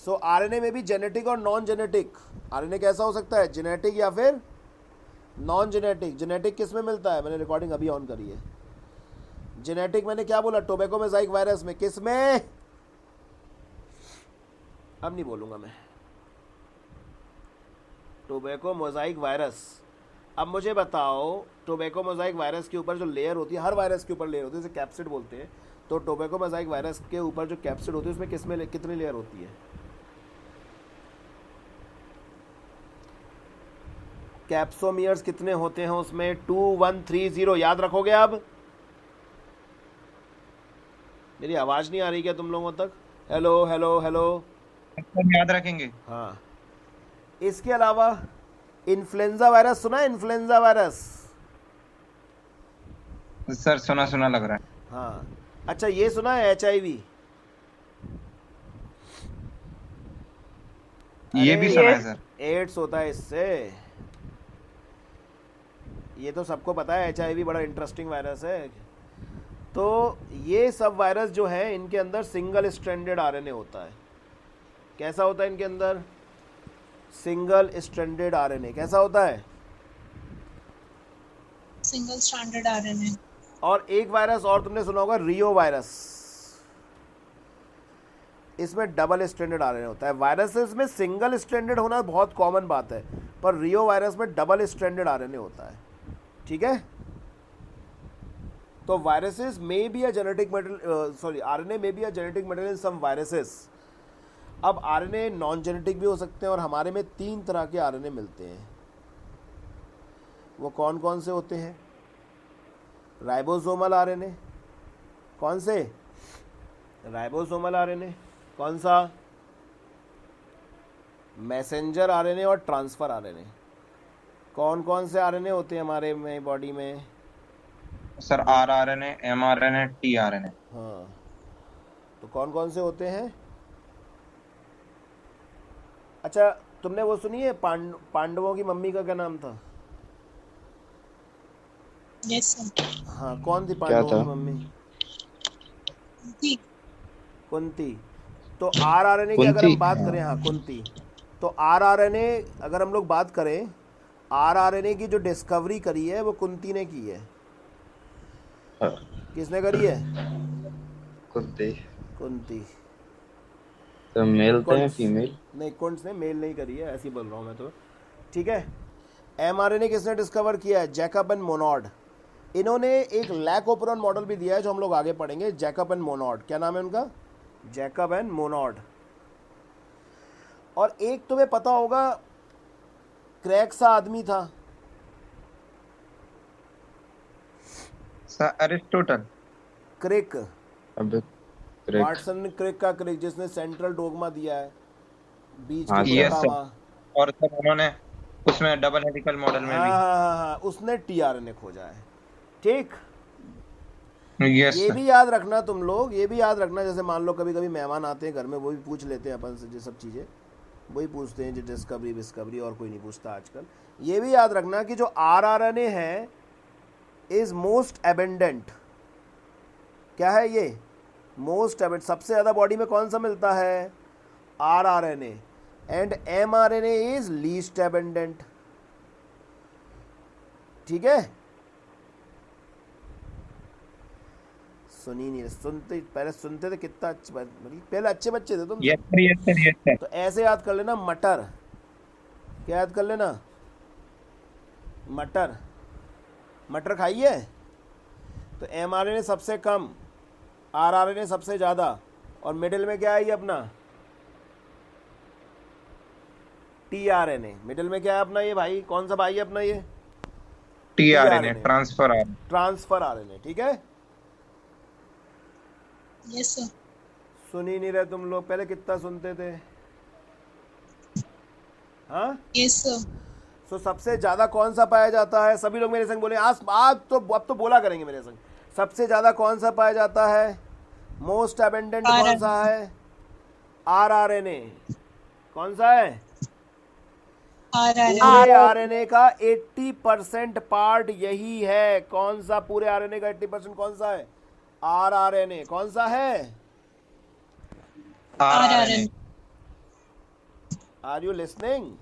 सो RNA में भी genetic और नॉन जेनेटिक। आरएनए कैसा हो सकता है, जेनेटिक या फिर नॉन जेनेटिक। जेनेटिक किस में मिलता है, मैंने रिकॉर्डिंग अभी ऑन करी है। जेनेटिक मैंने क्या बोला, टोबैको मोज़ाइक वायरस में, किस में, अब नहीं बोलूंगा मैं, टोबैको मोज़ाइक वायरस। अब मुझे बताओ, टोबैको मोज़ाइक वायरस के ऊपर जो लेयर होती है, हर वायरस के ऊपर लेयर होती है, जैसे कैप्सिड बोलते हैं, तो टोबैको मोज़ाइक वायरस के ऊपर जो कैप्सिड होती है उसमें किसमें कितनी लेयर होती है? कैप्सोमियर्स कितने होते हैं उसमें? 2130। याद रखोगे? अब मेरी आवाज़ नहीं आ रही क्या तुम लोगों तक? Hello hello hello. सब याद रखेंगे। हाँ, इसके अलावा इन्फ्लुएंजा वायरस सुना है? इन्फ्लुएंजा वायरस, सर सुना सुना लग रहा हाँ। अच्छा, ये सुना है HIV? है, ये अरे भी सुना है सर। एड्स होता है इससे, ये तो सबको पता है। HIV बड़ा इंटरेस्टिंग वायरस है। तो ये सब वायरस जो है, इनके अंदर सिंगल स्ट्रैंडेड आरएनए होता है। कैसा होता है इनके अंदर? Single stranded RNA. कैसा होता है? Single stranded RNA. और एक वायरस और तुमने सुना होगा, रियो वायरस। इसमें डबल स्ट्रैंडेड आरएनए होता है। वायरसेस में सिंगल स्ट्रैंडेड होना बहुत कॉमन बात है, पर रियो वायरस में डबल स्ट्रैंडेड आरएनए होता है। ठीक है? तो वायरसेस में be a genetic material, sorry, RNA में be a genetic material in some viruses. अब आरएनए नॉन जेनेटिक भी हो सकते हैं, और हमारे में 3 तरह के आरएनए मिलते हैं। वो कौन कौन से होते हैं? Ribosomal RNA. कौन से? Ribosomal RNA. कौन सा? मैसेंजर आरएनए और ट्रांसफ़र आरएनए। कौन कौन से आरएनए होते हैं हमारे में, बॉडी में? Sir RRNA, mRNA, tRNA। हाँ, तो कौन कौन से होते हैं? अच्छा, तुमने वो सुनी है, पांडवों की मम्मी का क्या नाम था? Yes sir. हाँ, कौन थी क्या पांडवों था? की मम्मी? जी। कुंती। तो RRNA की अगर कुंती। हम बात करें, हाँ कुंती, तो RRNA अगर हम लोग बात करें, RRNA की जो डिस्कवरी करी है वो कुंती ने की है। हाँ, किसने करी है? कुत्ते। कुंती। तो मेल थे कुंट्स, फीमेल? नहीं, कुंट्स ने मेल नहीं करी है, ऐसे ही बोल रहा हूँ मैं तो। ठीक है? mRNA किसने डिस्कवर किया है? Jacob and Monod. इन्होंने एक लैक ओपरॉन मॉडल भी दिया है जो हम लोग आगे पढ़ेंगे। जैकब एंड मोनॉड, क्या नाम है उनका? Jacob and Monod. और एक तुम्हें पता होगा, क्रैक सा आदमी था, सर अरिस्टोटल। क्रिक, अब क्रिक। वाटसन ने क्रिक का क्रिक, जिसने सेंट्रल डोगमा दिया है, बीच हाँ के सर। यस उल्टा सर। वहाँ। और सर उन्होंने उसमें डबल हेलिकल मॉडल में हाँ भी। हाँ हाँ हाँ, उसने TRNA खोजा है। ठीक? यस ये सर। भी याद रखना तुम लोग, ये भी याद रखना, जैसे मान लो कभी कभी मेहमान आते हैं घर में, वो भी पूछ लेते हैं अपन से ये सब चीज़ें, वही पूछते हैं जो डिस्कवरी विस्कवरी, और कोई नहीं पूछता आजकल। ये भी याद रखना कि जो RRNA है इज़ मोस्ट एबेंडेंट। क्या है ये? Most abundant. सबसे ज़्यादा बॉडी में कौन सा मिलता है? RRNA। And mRNA is least abandoned. ठीक है? सुनी नहीं, सुनते पहले सुनते थे कितना अच्छा, मतलब पहले अच्छे बच्चे थे तुम यस सब। Sir, yes sir, yes sir. तो ऐसे याद कर लेना, मटर। क्या याद कर लेना? मटर। मटर खाइए। तो mRNA सबसे कम, RRNA सबसे ज़्यादा, और मिडिल में क्या है ये अपना? TRNA। मिडिल में क्या है अपना ये भाई, कौन सा भाई है अपना ये? tRNA, TRNA, transfer RNA। Transfer RNA। ठीक है? Yes sir. सुन ही नहीं रहे तुम लोग, पहले कितना सुनते थे। हाँ? Yes sir. सो सबसे ज़्यादा कौन सा पाया जाता है? सभी लोग मेरे संग बोले, आज तो अब तो बोला करेंगे मेरे संग। सबसे ज़्यादा कौन सा पाया जाता है? मोस्ट एबेंडेंट कौन सा RRNA। है? RRNA। कौन सा है? RRNA। पूरे RNA का 80% पार्ट यही है। कौन सा पूरे RNA का 80% कौन सा है? RRNA। कौन सा है? RRNA। Are you listening?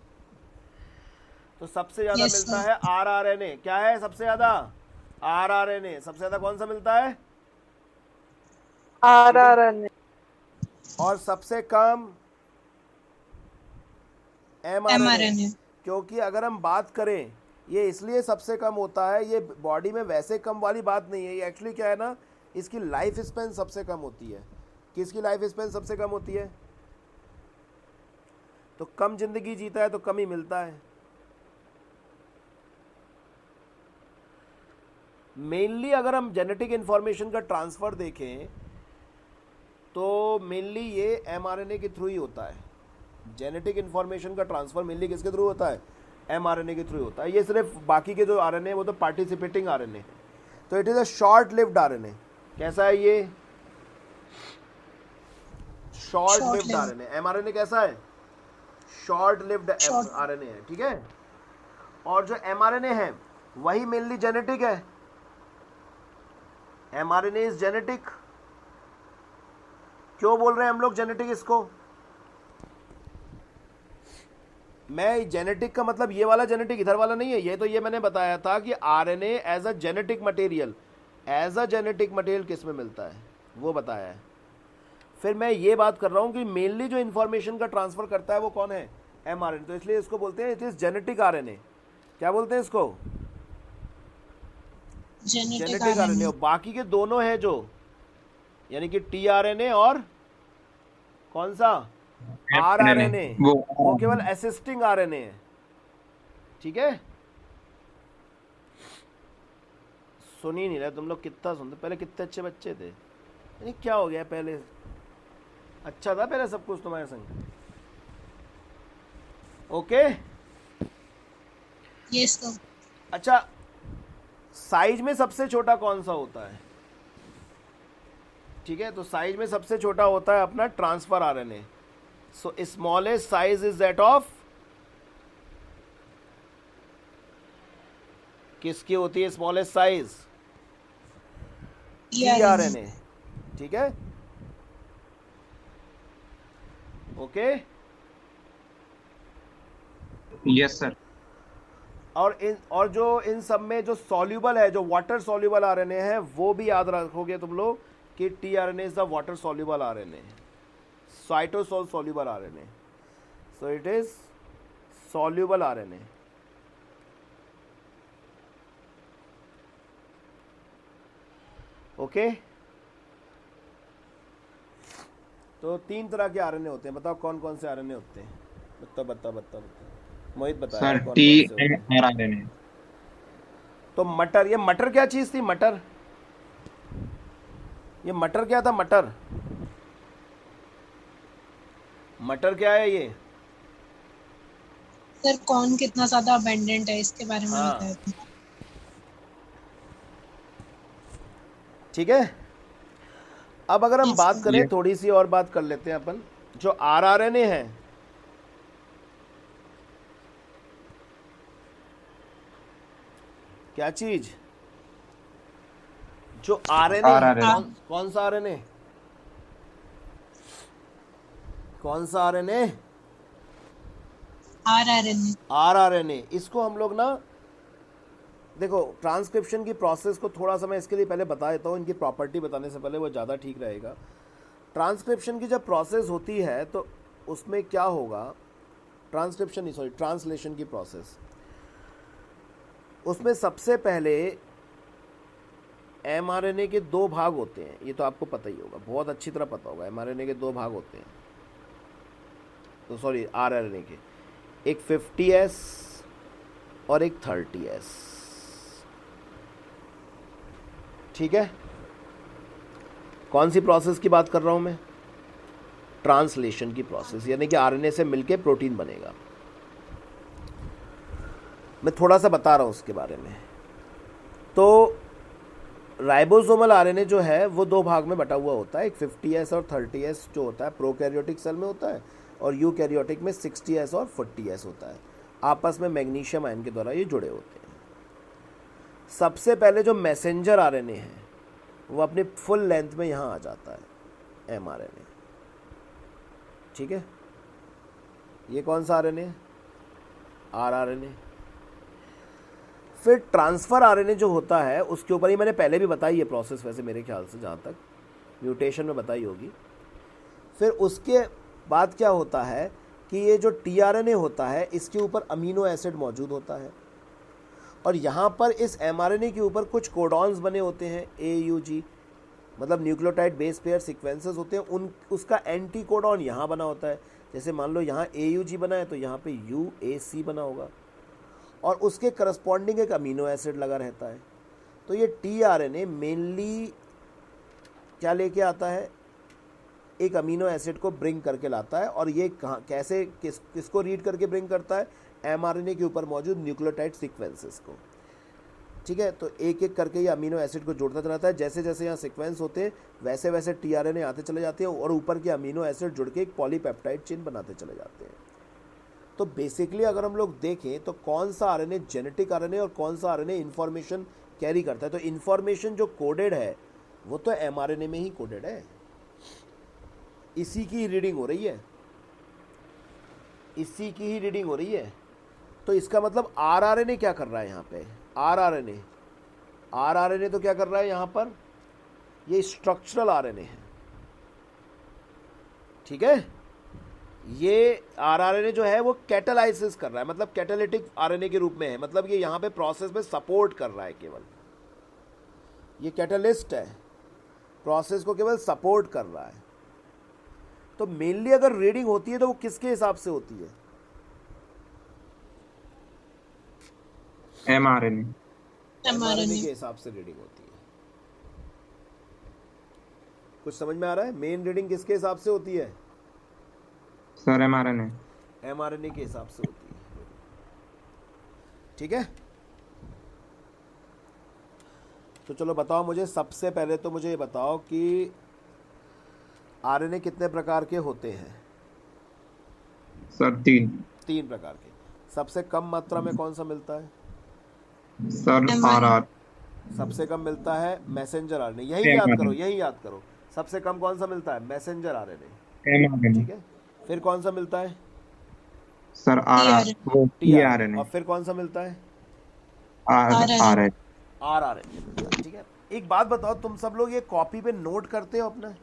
तो सबसे ज्यादा Yes, मिलता sir. है आरआरएनए। क्या है सबसे ज्यादा? आरआरएनए। सबसे ज्यादा कौन सा मिलता है? RRN और सबसे कम एमआरएनए। mRNA. क्योंकि अगर हम बात करें, ये इसलिए सबसे कम होता है, ये बॉडी में वैसे कम वाली बात नहीं है, ये एक्चुअली क्या है ना, इसकी लाइफ स्पेन सबसे कम होती है। किसकी लाइफ स्पेन सबसे कम होती है? तो कम जिंदगी जीता है तो कम ही मिलता है। मेनली अगर हम जेनेटिक इंफॉर्मेशन का ट्रांसफ़र देखें तो मेनली ये एमआरएनए के थ्रू ही होता है। जेनेटिक इंफॉर्मेशन का ट्रांसफ़र मेनली किसके थ्रू होता है? एमआरएनए के थ्रू होता है। ये सिर्फ बाकी के जो आरएनए वो तो पार्टिसिपेटिंग आरएनए। तो it is a short lived RNA. कैसा है ये? Short lived Short-lived. RNA. MRNA कैसा है? Short lived Short. आरएनए है, ठीक है। और जो एमआरएनए है वही मेनली जेनेटिक है। MRNA is genetic. क्यों बोल रहे हैं हम लोग जेनेटिक इसको? मैं जेनेटिक का मतलब ये वाला जेनेटिक, इधर वाला नहीं है। ये तो ये मैंने बताया था कि RNA as a genetic material, as a genetic material किस में मिलता है वो बताया है। फिर मैं ये बात कर रहा हूँ कि मेनली जो इन्फॉर्मेशन का ट्रांसफर करता है वो कौन है? एमआरएनए। तो इसलिए इसको बोलते हैं इट इज जेनेटिक आरएनए। क्या बोलते हैं इसको? Genetic genetic RNA. RNA. और बाकी के दोनों हैं जो, यानी कि टीआरएनए और कौन सा? आरआरएनए। वो केवल असिस्टिंग आरएनए है, ठीक है। सुन ही नहीं रहे तुम लोग। कितना सुनते, पहले कितने अच्छे बच्चे थे, यानी क्या हो गया? पहले अच्छा था पहले सब कुछ तुम्हारे संग। ओके। Yes, sir. अच्छा, साइज में सबसे छोटा कौन सा होता है? ठीक है, तो साइज में सबसे छोटा होता है अपना transfer RNA. So smallest size is that of, किसकी होती है स्मॉलेस्ट साइज? टीआरएनए, ठीक है। ओके। Yes sir. और जो इन सब में जो सॉल्यूबल है, जो वाटर सॉल्यूबल आरएनए है, वो भी याद रखोगे तुम लोग कि tRNA is the water soluble RNA, cytosol soluble RNA. So it is soluble RNA. Okay. तो 3 तरह के आरएनए होते हैं। बताओ कौन कौन से आरएनए होते हैं? बताओ मोहित बताया सर कौन टी कौन से होते हैं। And RNA. तो मटर, ये मटर क्या चीज थी? मटर, ये मटर क्या था? मटर, मटर क्या है ये? सर कौन कितना ज्यादा अबेंडेंट है इसके बारे में हाँ। बताया था। ठीक है। अब अगर हम Yes, बात sir. करें, ये- थोड़ी सी और बात कर लेते हैं अपन। जो आरआरएनए है, क्या चीज? जो आरएनए, RRNA। कौन सा आरएनए? कौन सा आरएनए? RRNA. आरआरएनए। इसको हम लोग ना, देखो ट्रांसक्रिप्शन की प्रोसेस को थोड़ा सा मैं इसके लिए पहले बता देता हूँ, इनकी प्रॉपर्टी बताने से पहले, वो ज़्यादा ठीक रहेगा। ट्रांसक्रिप्शन की जब प्रोसेस होती है तो उसमें क्या होगा? ट्रांसलेशन की प्रोसेस, उसमें सबसे पहले एमआरएनए के 2 भाग होते हैं। ये तो आपको पता ही होगा, बहुत अच्छी तरह पता होगा। एमआरएनए के 2 भाग होते हैं, तो सॉरी आरआरएनए के, एक 50S और एक 30S, ठीक है। कौन सी प्रोसेस की बात कर रहा हूं मैं? ट्रांसलेशन की प्रोसेस, यानी कि आरएनए से मिलके प्रोटीन बनेगा। मैं थोड़ा सा बता रहा हूं उसके बारे में। तो राइबोसोमल आरएनए जो है वो 2 भाग में बटा हुआ होता है। एक 50S और 30S जो होता है प्रोकैरियोटिक सेल में होता है, और यूकैरियोटिक में 60S और 40S होता है। आपस में मैग्नीशियम आयन के द्वारा ये जुड़े होते हैं। सबसे पहले जो मैसेंजर आरएनए है वो अपनी फुल लेंथ में यहाँ आ जाता है, एमआरएनए, ठीक है। ये कौन सा आरएनए? आरआरएनए। फिर ट्रांसफ़र आरएनए जो होता है उसके ऊपर ही मैंने पहले भी बताई है प्रोसेस, वैसे मेरे ख्याल से जहाँ तक म्यूटेशन में बताई होगी। फिर उसके बाद क्या होता है कि ये जो टीआरएनए होता है इसके ऊपर अमीनो एसिड मौजूद होता है, और यहाँ पर इस एमआरएनए के ऊपर कुछ कोडॉन्स बने होते हैं, AUG, मतलब न्यूक्लियोटाइड बेस पेयर सीक्वेंसेस होते हैं, उन उसका एंटी कोडॉन यहाँ बना होता है। जैसे मान लो यहाँ AUG बना है तो यहाँ पे UAC बना होगा, और उसके करस्पॉन्डिंग एक अमीनो एसिड लगा रहता है। तो ये टीआरएनए मेनली क्या लेके आता है? एक अमीनो एसिड को ब्रिंग करके लाता है, और ये कहाँ कैसे किसको रीड करके ब्रिंग करता है? एमआरएनए के ऊपर मौजूद न्यूक्लियोटाइड सीक्वेंसेस को। ठीक है, तो एक एक करके ये अमीनो एसिड को जोड़ता चलाता है। जैसे जैसे यहाँ सीक्वेंस होते हैं वैसे वैसे टीआरएनए आते चले जाते हैं, और ऊपर के अमीनो एसिड जुड़ के एक पॉलीपेप्टाइड चेन बनाते चले जाते हैं। तो बेसिकली अगर हम लोग देखें तो कौन सा आरएनए जेनेटिक आरएनए और कौन सा आरएनए इन्फॉर्मेशन कैरी करता है, तो इन्फॉर्मेशन जो कोडेड है वो तो एमआरएनए में ही कोडेड है, इसी की रीडिंग हो रही है, इसी की ही रीडिंग हो रही है। तो इसका मतलब आरआरएनए क्या कर रहा है यहाँ पे? आरआरएनए तो क्या कर रहा है यहाँ पर? ये स्ट्रक्चरल आरएनए है। ठीक है, ये आरआरएनए जो है वो कैटालाइसिस कर रहा है, मतलब कैटालिटिक आरएनए के रूप में है, मतलब ये यहाँ पे प्रोसेस में सपोर्ट कर रहा है, केवल ये कैटालिस्ट है, प्रोसेस को केवल सपोर्ट कर रहा है। तो मेनली अगर रीडिंग होती है तो वो किसके हिसाब से होती है? एमआरएनए। एमआरएनए के हिसाब से रीडिंग होती है। कुछ समझ में आ रहा है? मेन रीडिंग किसके हिसाब से होती है? Sir mRNA. एमआरएनए के हिसाब से होती है। ठीक है, तो चलो बताओ मुझे, सबसे पहले तो मुझे ये बताओ कि आरएनए कितने प्रकार के होते हैं? सर 3। 3 प्रकार के। सबसे कम मात्रा में कौन सा मिलता है? Sir RR. सबसे कम मिलता है मैसेंजर आरएनए। यही याद करो, यही याद करो, सबसे कम कौन सा मिलता है? Messenger RNA. एमआरएनए। ठीक है, फिर कौन सा मिलता है? Sir RR. वो टीआरएनए। और फिर कौन सा मिलता है? आरआर। आरआरएनए। ठीक है, एक बात बताओ, तुम सब लोग ये कॉपी पे नोट करते हो अपना?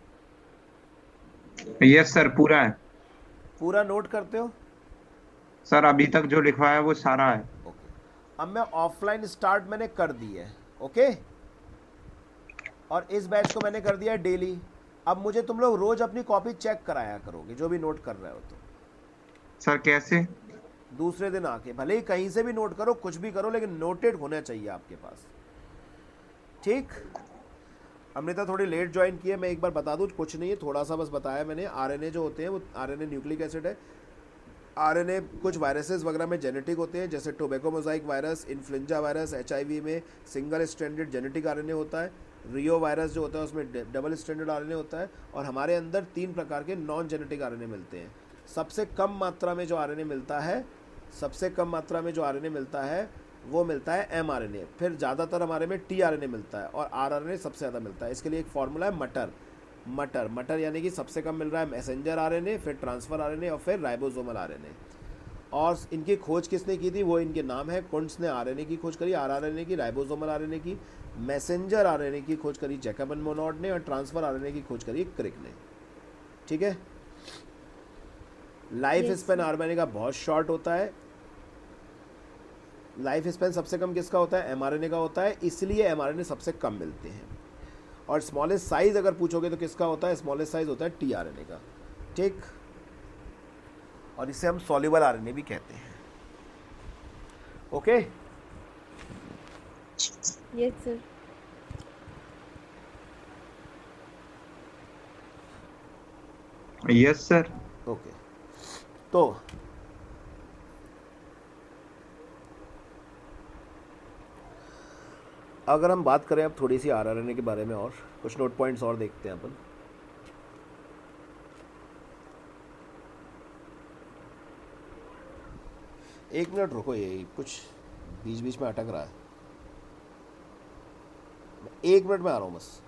यस सर, पूरा है पूरा नोट करते हो? सर, अभी तक जो लिखवाया है वो सारा है। ओके, अब मैं ऑफलाइन स्टार्ट मैंने कर दी है, ओके, और इस बैच को मैंने कर दिया है डेली। अब मुझे तुम लोग रोज अपनी कॉपी चेक कराया करोगे, जो भी नोट कर रहे हो। तो सर कैसे? दूसरे दिन आके, भले ही कहीं से भी नोट करो, कुछ भी करो, लेकिन नोटेड होना चाहिए आपके पास। ठीक, अमृता थोड़ी लेट ज्वाइन की है, मैं एक बार बता दूं, कुछ नहीं है, थोड़ा सा बस बताया मैंने। आरएनए जो होते हैं वो आरएनए न्यूक्लिक एसिड है। आरएनए कुछ वायरसेस वगैरह में जेनेटिक होते हैं, जैसे tobacco Mosaic virus, influenza virus, HIV में सिंगल स्ट्रैंडेड जेनेटिक आरएनए होता है। रियो वायरस जो होता है उसमें डबल स्ट्रैंडेड आरएनए होता है। और हमारे अंदर 3 प्रकार के नॉन जेनेटिक आरएनए मिलते हैं। सबसे कम मात्रा में जो आरएनए मिलता है, सबसे कम मात्रा में जो आरएनए मिलता है वो मिलता है एमआरएनए। फिर ज़्यादातर हमारे में टीआरएनए मिलता है, और आरआरएनए सबसे ज़्यादा मिलता है। इसके लिए एक फार्मूला है मटर यानी कि सबसे कम मिल रहा है मैसेंजर आरएनए, फिर ट्रांसफ़र आरएनए, और फिर राइबोसोमल आरएनए। और इनकी खोज किसने की थी? वो इनके नाम है, कुंट्स ने आरएनए की खोज करी, आरआरएनए की, राइबोसोमल आरएनए की, मैसेंजर आरएनए की खोज करी जैकबन मोनोड ने, और ट्रांसफ़र आरएनए की खोज करी क्रिक ने। ठीक है, लाइफ स्पेन आरएनए का बहुत शॉर्ट होता है। लाइफ स्पेन सबसे कम किसका होता है? एमआरएनए का होता है, इसलिए एमआरएनए सबसे कम मिलते हैं। और स्मॉलेस्ट साइज अगर पूछोगे तो किसका होता है? स्मॉलेस्ट साइज होता है टीआरएनए का। ठीक, और इसे हम सॉल्युबल आरएनए भी कहते हैं। Okay, yes sir. Yes sir. Okay, तो अगर हम बात करें अब थोड़ी सी आरआरएनए के बारे में, और कुछ नोट पॉइंट्स और देखते हैं अपन। एक मिनट रुको, ये कुछ बीच बीच में अटक रहा है, 1 मिनट में आ रहा हूँ बस।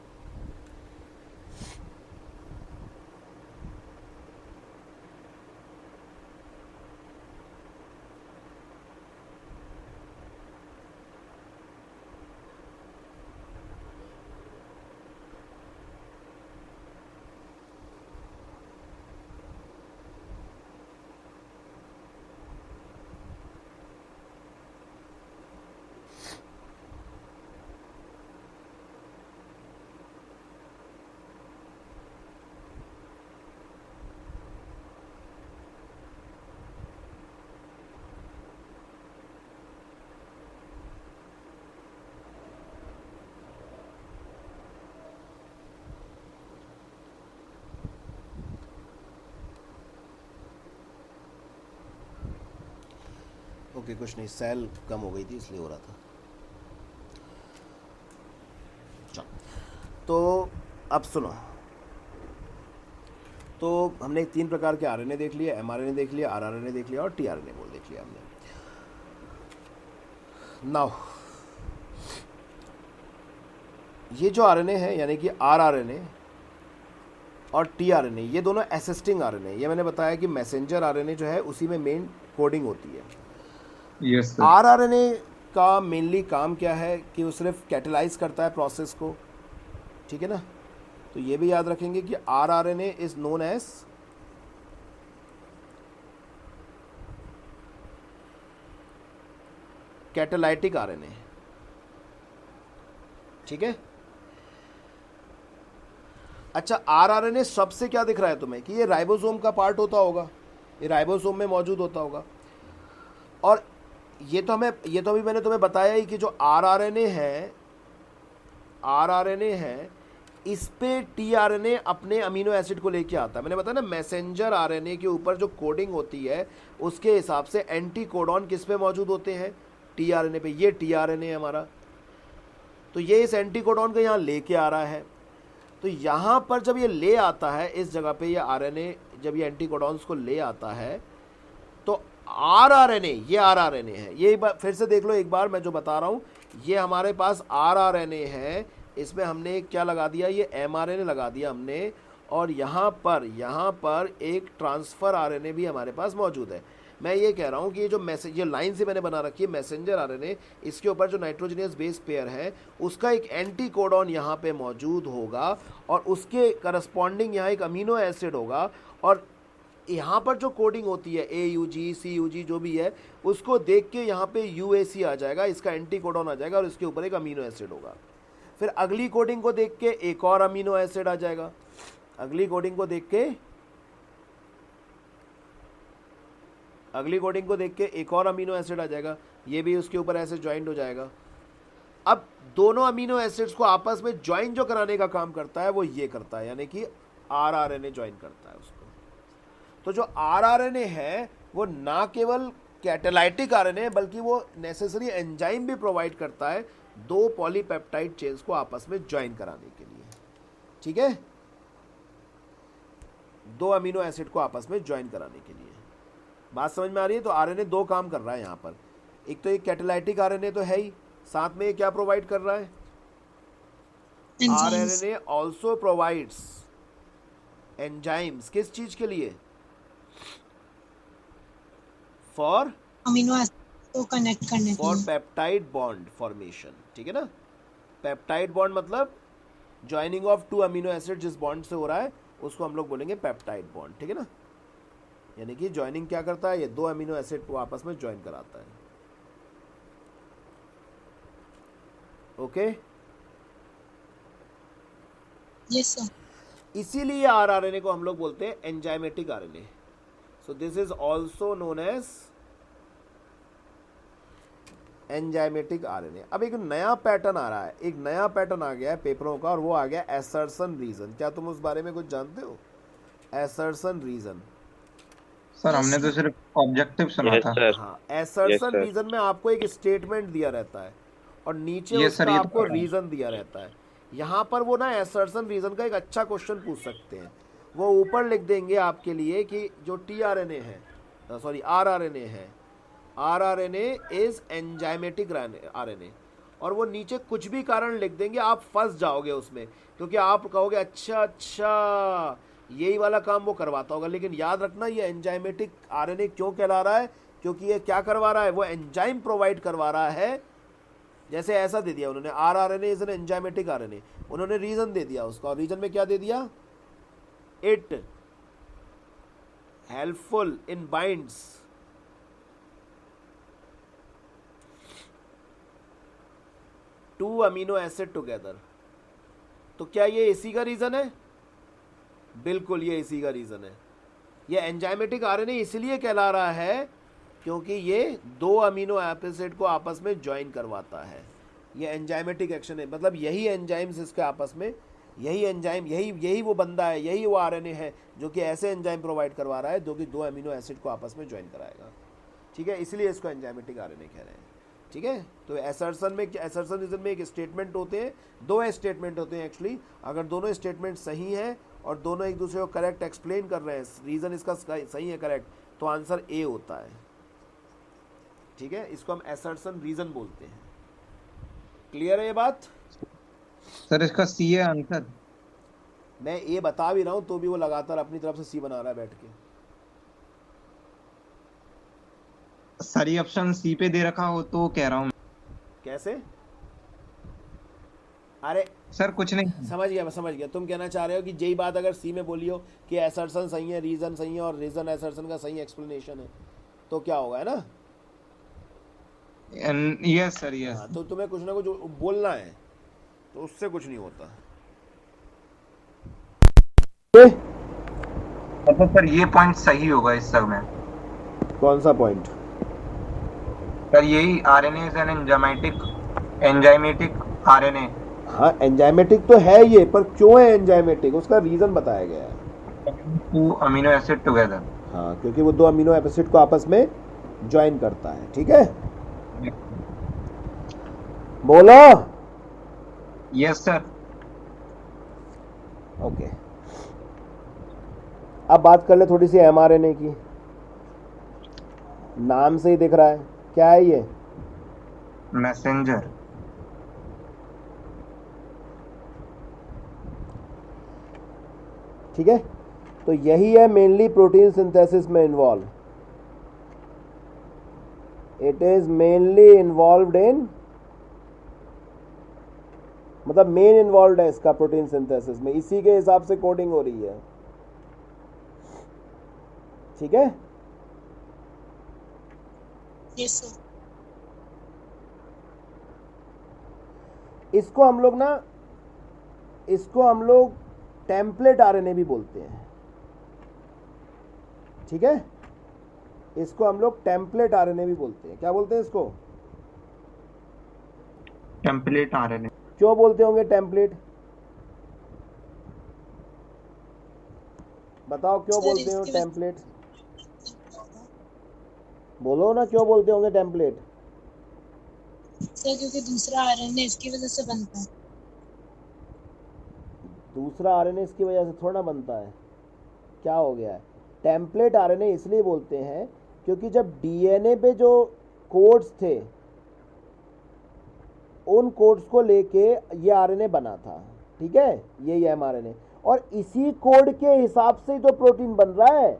ओके कुछ नहीं, सेल कम हो गई थी इसलिए हो रहा था। चलो, तो अब सुनो, तो हमने 3 प्रकार के आरएनए देख लिए, एमआरएनए देख लिया, आरआरएनए देख लिया और टीआरएनए बोल देख लिया हमने। नाउ ये जो आरएनए है यानी कि आरआरएनए और टीआरएनए, ये दोनों असिस्टिंग आरएनए, ये मैंने बताया कि मैसेंजर आरएनए जो है उसी में मेन कोडिंग होती है। Yes sir. आरआरएनए का मेनली काम क्या है कि वो सिर्फ कैटेलाइज करता है प्रोसेस को, ठीक है ना। तो ये भी याद रखेंगे कि rRNA is known as catalytic RNA, ठीक है। अच्छा, आरआरएनए सबसे क्या दिख रहा है तुम्हें कि ये राइबोसोम का पार्ट होता होगा, ये राइबोसोम में मौजूद होता होगा। और ये तो अभी मैंने तुम्हें बताया ही कि जो आरआरएनए है इस पे टीआरएनए अपने अमीनो एसिड को लेके आता है। मैंने बताया ना, मैसेंजर आरएनए के ऊपर जो कोडिंग होती है उसके हिसाब से एंटी कोडॉन किस पे मौजूद होते हैं, टीआरएनए पे। ये टीआरएनए है हमारा, तो ये इस एंटी कोडॉन को यहाँ लेके आ रहा है। तो यहाँ पर जब ये ले आता है इस जगह पे, ये आरएनए जब ये एंटी कोडॉन्स को ले आता है तो आरआरएनए, ये आरआरएनए है, ये फिर से देख लो एक बार मैं जो बता रहा हूँ, ये हमारे पास आरआरएनए है, इसमें हमने क्या लगा दिया, ये एमआरएनए लगा दिया हमने, और यहाँ पर एक ट्रांसफ़र आरएनए भी हमारे पास मौजूद है। मैं ये कह रहा हूँ कि ये जो ये लाइन से मैंने बना रखी है मैसेंजर आरएनए, इसके ऊपर जो नाइट्रोजनियस बेस पेयर है उसका एक एंटी कोडॉन यहाँ पे मौजूद होगा और उसके करस्पॉन्डिंग यहाँ एक अमीनो एसिड होगा, और यहाँ पर जो कोडिंग होती है AUG CUG जो भी है उसको देख के यहाँ पे UAC आ जाएगा, इसका एंटी कोडॉन आ जाएगा और इसके ऊपर एक अमीनो एसिड होगा। फिर अगली कोडिंग को देख के एक और अमीनो एसिड आ जाएगा, अगली कोडिंग को देख के एक और अमीनो एसिड आ जाएगा, ये भी उसके ऊपर ऐसे ज्वाइंट हो जाएगा। अब दोनों अमीनो एसिड्स को आपस में ज्वाइन जो कराने का काम करता है वो ये करता है, यानी कि आरआरएनए ज्वाइन करता है उसको। तो जो आरआरएनए है वो ना केवल कैटेलाइटिक आरएनए बल्कि वो नेसेसरी एंजाइम भी प्रोवाइड करता है 2 पॉलीपेप्टाइड चेन्स को आपस में ज्वाइन कराने के लिए, ठीक है, 2 अमीनो एसिड को आपस में ज्वाइन कराने के लिए। बात समझ में आ रही है। तो आरएनए 2 काम कर रहा है यहाँ पर, एक तो एक कैटेलाइटिक आरएनए तो है ही, साथ में क्या प्रोवाइड कर रहा है, आरएनए ऑल्सो प्रोवाइड्स एंजाइम्स, किस चीज के लिए, फॉर अमीनो एसिड को कनेक्ट करने के फॉर लिए। पेप्टाइड बॉन्ड फॉर्मेशन, ठीक है ना। पेप्टाइड बॉन्ड मतलब ज्वाइनिंग ऑफ 2 अमीनो एसिड, जिस बॉन्ड से हो रहा है उसको हम लोग बोलेंगे पेप्टाइड बॉन्ड, ठीक है ना। यानी कि ज्वाइनिंग क्या करता है, ये 2 अमीनो एसिड को आपस में ज्वाइन कराता है, ओके। Yes sir. इसीलिए आरआरएनए को हम लोग बोलते हैं enzymatic RNA. So this is also known as enzymatic RNA. अब एक नया पैटर्न आ रहा है, एक नया पैटर्न आ गया है पेपरों का, और वो आ गया एसर्शन रीजन। क्या तुम उस बारे में कुछ जानते हो, एसर्शन रीजन? सर हमने तो सिर्फ ऑब्जेक्टिव सुना यस था। सर। हाँ, एसर्शन sir. रीजन में आपको एक स्टेटमेंट दिया रहता है और नीचे Yes, उसका sir, ये तो आपको पता है। रीजन दिया रहता है। यहाँ पर वो ना एसर्शन रीजन का एक अच्छा क्वेश्चन पूछ सकते हैं, वो ऊपर लिख देंगे आपके लिए कि जो टीआरएनए है, सॉरी आरआरएनए है, आरआरएनए इज एंजाइमेटिक आरएनए, और वो नीचे कुछ भी कारण लिख देंगे, आप फंस जाओगे उसमें, क्योंकि आप कहोगे अच्छा यही वाला काम वो करवाता होगा। लेकिन याद रखना, ये एंजाइमेटिक आरएनए क्यों कहला रहा है, क्योंकि ये क्या करवा रहा है, वो एंजाइम प्रोवाइड करवा रहा है। जैसे ऐसा दे दिया उन्होंने, rRNA is an enzymatic RNA, उन्होंने रीजन दे दिया उसका, और रीजन में क्या दे दिया, it helpful in binds to amino acid together. तो क्या ये इसी का रीजन है? बिल्कुल, ये इसी का रीजन है। ये एंजाइमेटिक आरएनए इसलिए कहला रहा है क्योंकि ये 2 अमीनो एसिड को आपस में ज्वाइन करवाता है। ये एंजाइमेटिक एक्शन है, मतलब यही एंजाइम्स इसके आपस में, यही एंजाइम, यही वो बंदा है, यही वो आरएनए है जो कि ऐसे एंजाइम प्रोवाइड करवा रहा है जो कि 2 अमीनो एसिड को आपस में ज्वाइन कराएगा। ठीक है, इसलिए इसको एंजाइमेटिक आरएनए कह रहे हैं। ठीक है, तो एसर्शन रीजन में एक स्टेटमेंट होते हैं, दो स्टेटमेंट होते हैं एक्चुअली। अगर दोनों स्टेटमेंट सही हैं और दोनों एक दूसरे को करेक्ट एक्सप्लेन कर रहे हैं, रीज़न इसका सही है, करेक्ट, तो आंसर ए होता है। ठीक है, इसको हम एसर्शन रीजन बोलते हैं। क्लियर है ये बात? सर इसका सी है आंसर। मैं ए बता भी रहा हूँ तो भी वो लगातार अपनी तरफ से सी बना रहा है बैठ के। सर ये ऑप्शन सी पे दे रखा हो तो कह रहा हूँ। कैसे? अरे सर कुछ नहीं। समझ गया, मैं समझ गया। तुम कहना चाह रहे हो कि यही बात अगर सी में बोली हो कि एसर्शन सही है, रीजन सही है और रीजन एसर्शन का सही एक्सप्लेनेशन है, तो क्या होगा, है ना? Yes sir yes. हाँ, तो तुम्हें कुछ ना कुछ बोलना है, तो उससे कुछ नहीं होता। मतलब सर ये पॉइंट सही होगा इस सब में। कौन सा पॉइंट? सर यही RNA is an enzymatic RNA. हाँ, एंजाइमेटिक तो है ये, पर क्यों है एंजाइमेटिक उसका रीजन बताया गया है। To amino acid together. हाँ, क्योंकि वो दो अमीनो एसिड को आपस में ज्वाइन करता है। ठीक है, बोलो। Yes sir. ओके, अब बात कर ले थोड़ी सी एमआरएनए की। नाम से ही दिख रहा है, क्या है ये? मैसेंजर। ठीक है, तो यही है मेनली प्रोटीन सिंथेसिस में involve. It is mainly involved इन, मतलब मेन इन्वॉल्व है इसका प्रोटीन सिंथेसिस में, इसी के हिसाब से कोडिंग हो रही है। ठीक है, यस सर। इसको हम लोग टेम्पलेट आरएनए भी बोलते हैं। ठीक है, इसको हम लोग टेम्पलेट आरएनए भी बोलते हैं। क्या बोलते हैं इसको? Template RNA. क्यों बोलते होंगे टेम्पलेट? बताओ क्यों सर, बोलते हो इसकी टेम्पलेट? बोलो ना, क्यों बोलते होंगे टेम्पलेट? सर क्योंकि दूसरा आरएनए इसकी वजह से बनता है। दूसरा आरएनए इसकी वजह से थोड़ा बनता है। क्या हो गया है? टेम्पलेट आरएनए इसलिए बोलते हैं क्योंकि जब डीएनए पे जो कोड्स थे, उन कोड्स को लेके ये आरएनए बना था। ठीक है, यही एमआरएनए, और इसी कोड के हिसाब से ही तो प्रोटीन बन रहा है।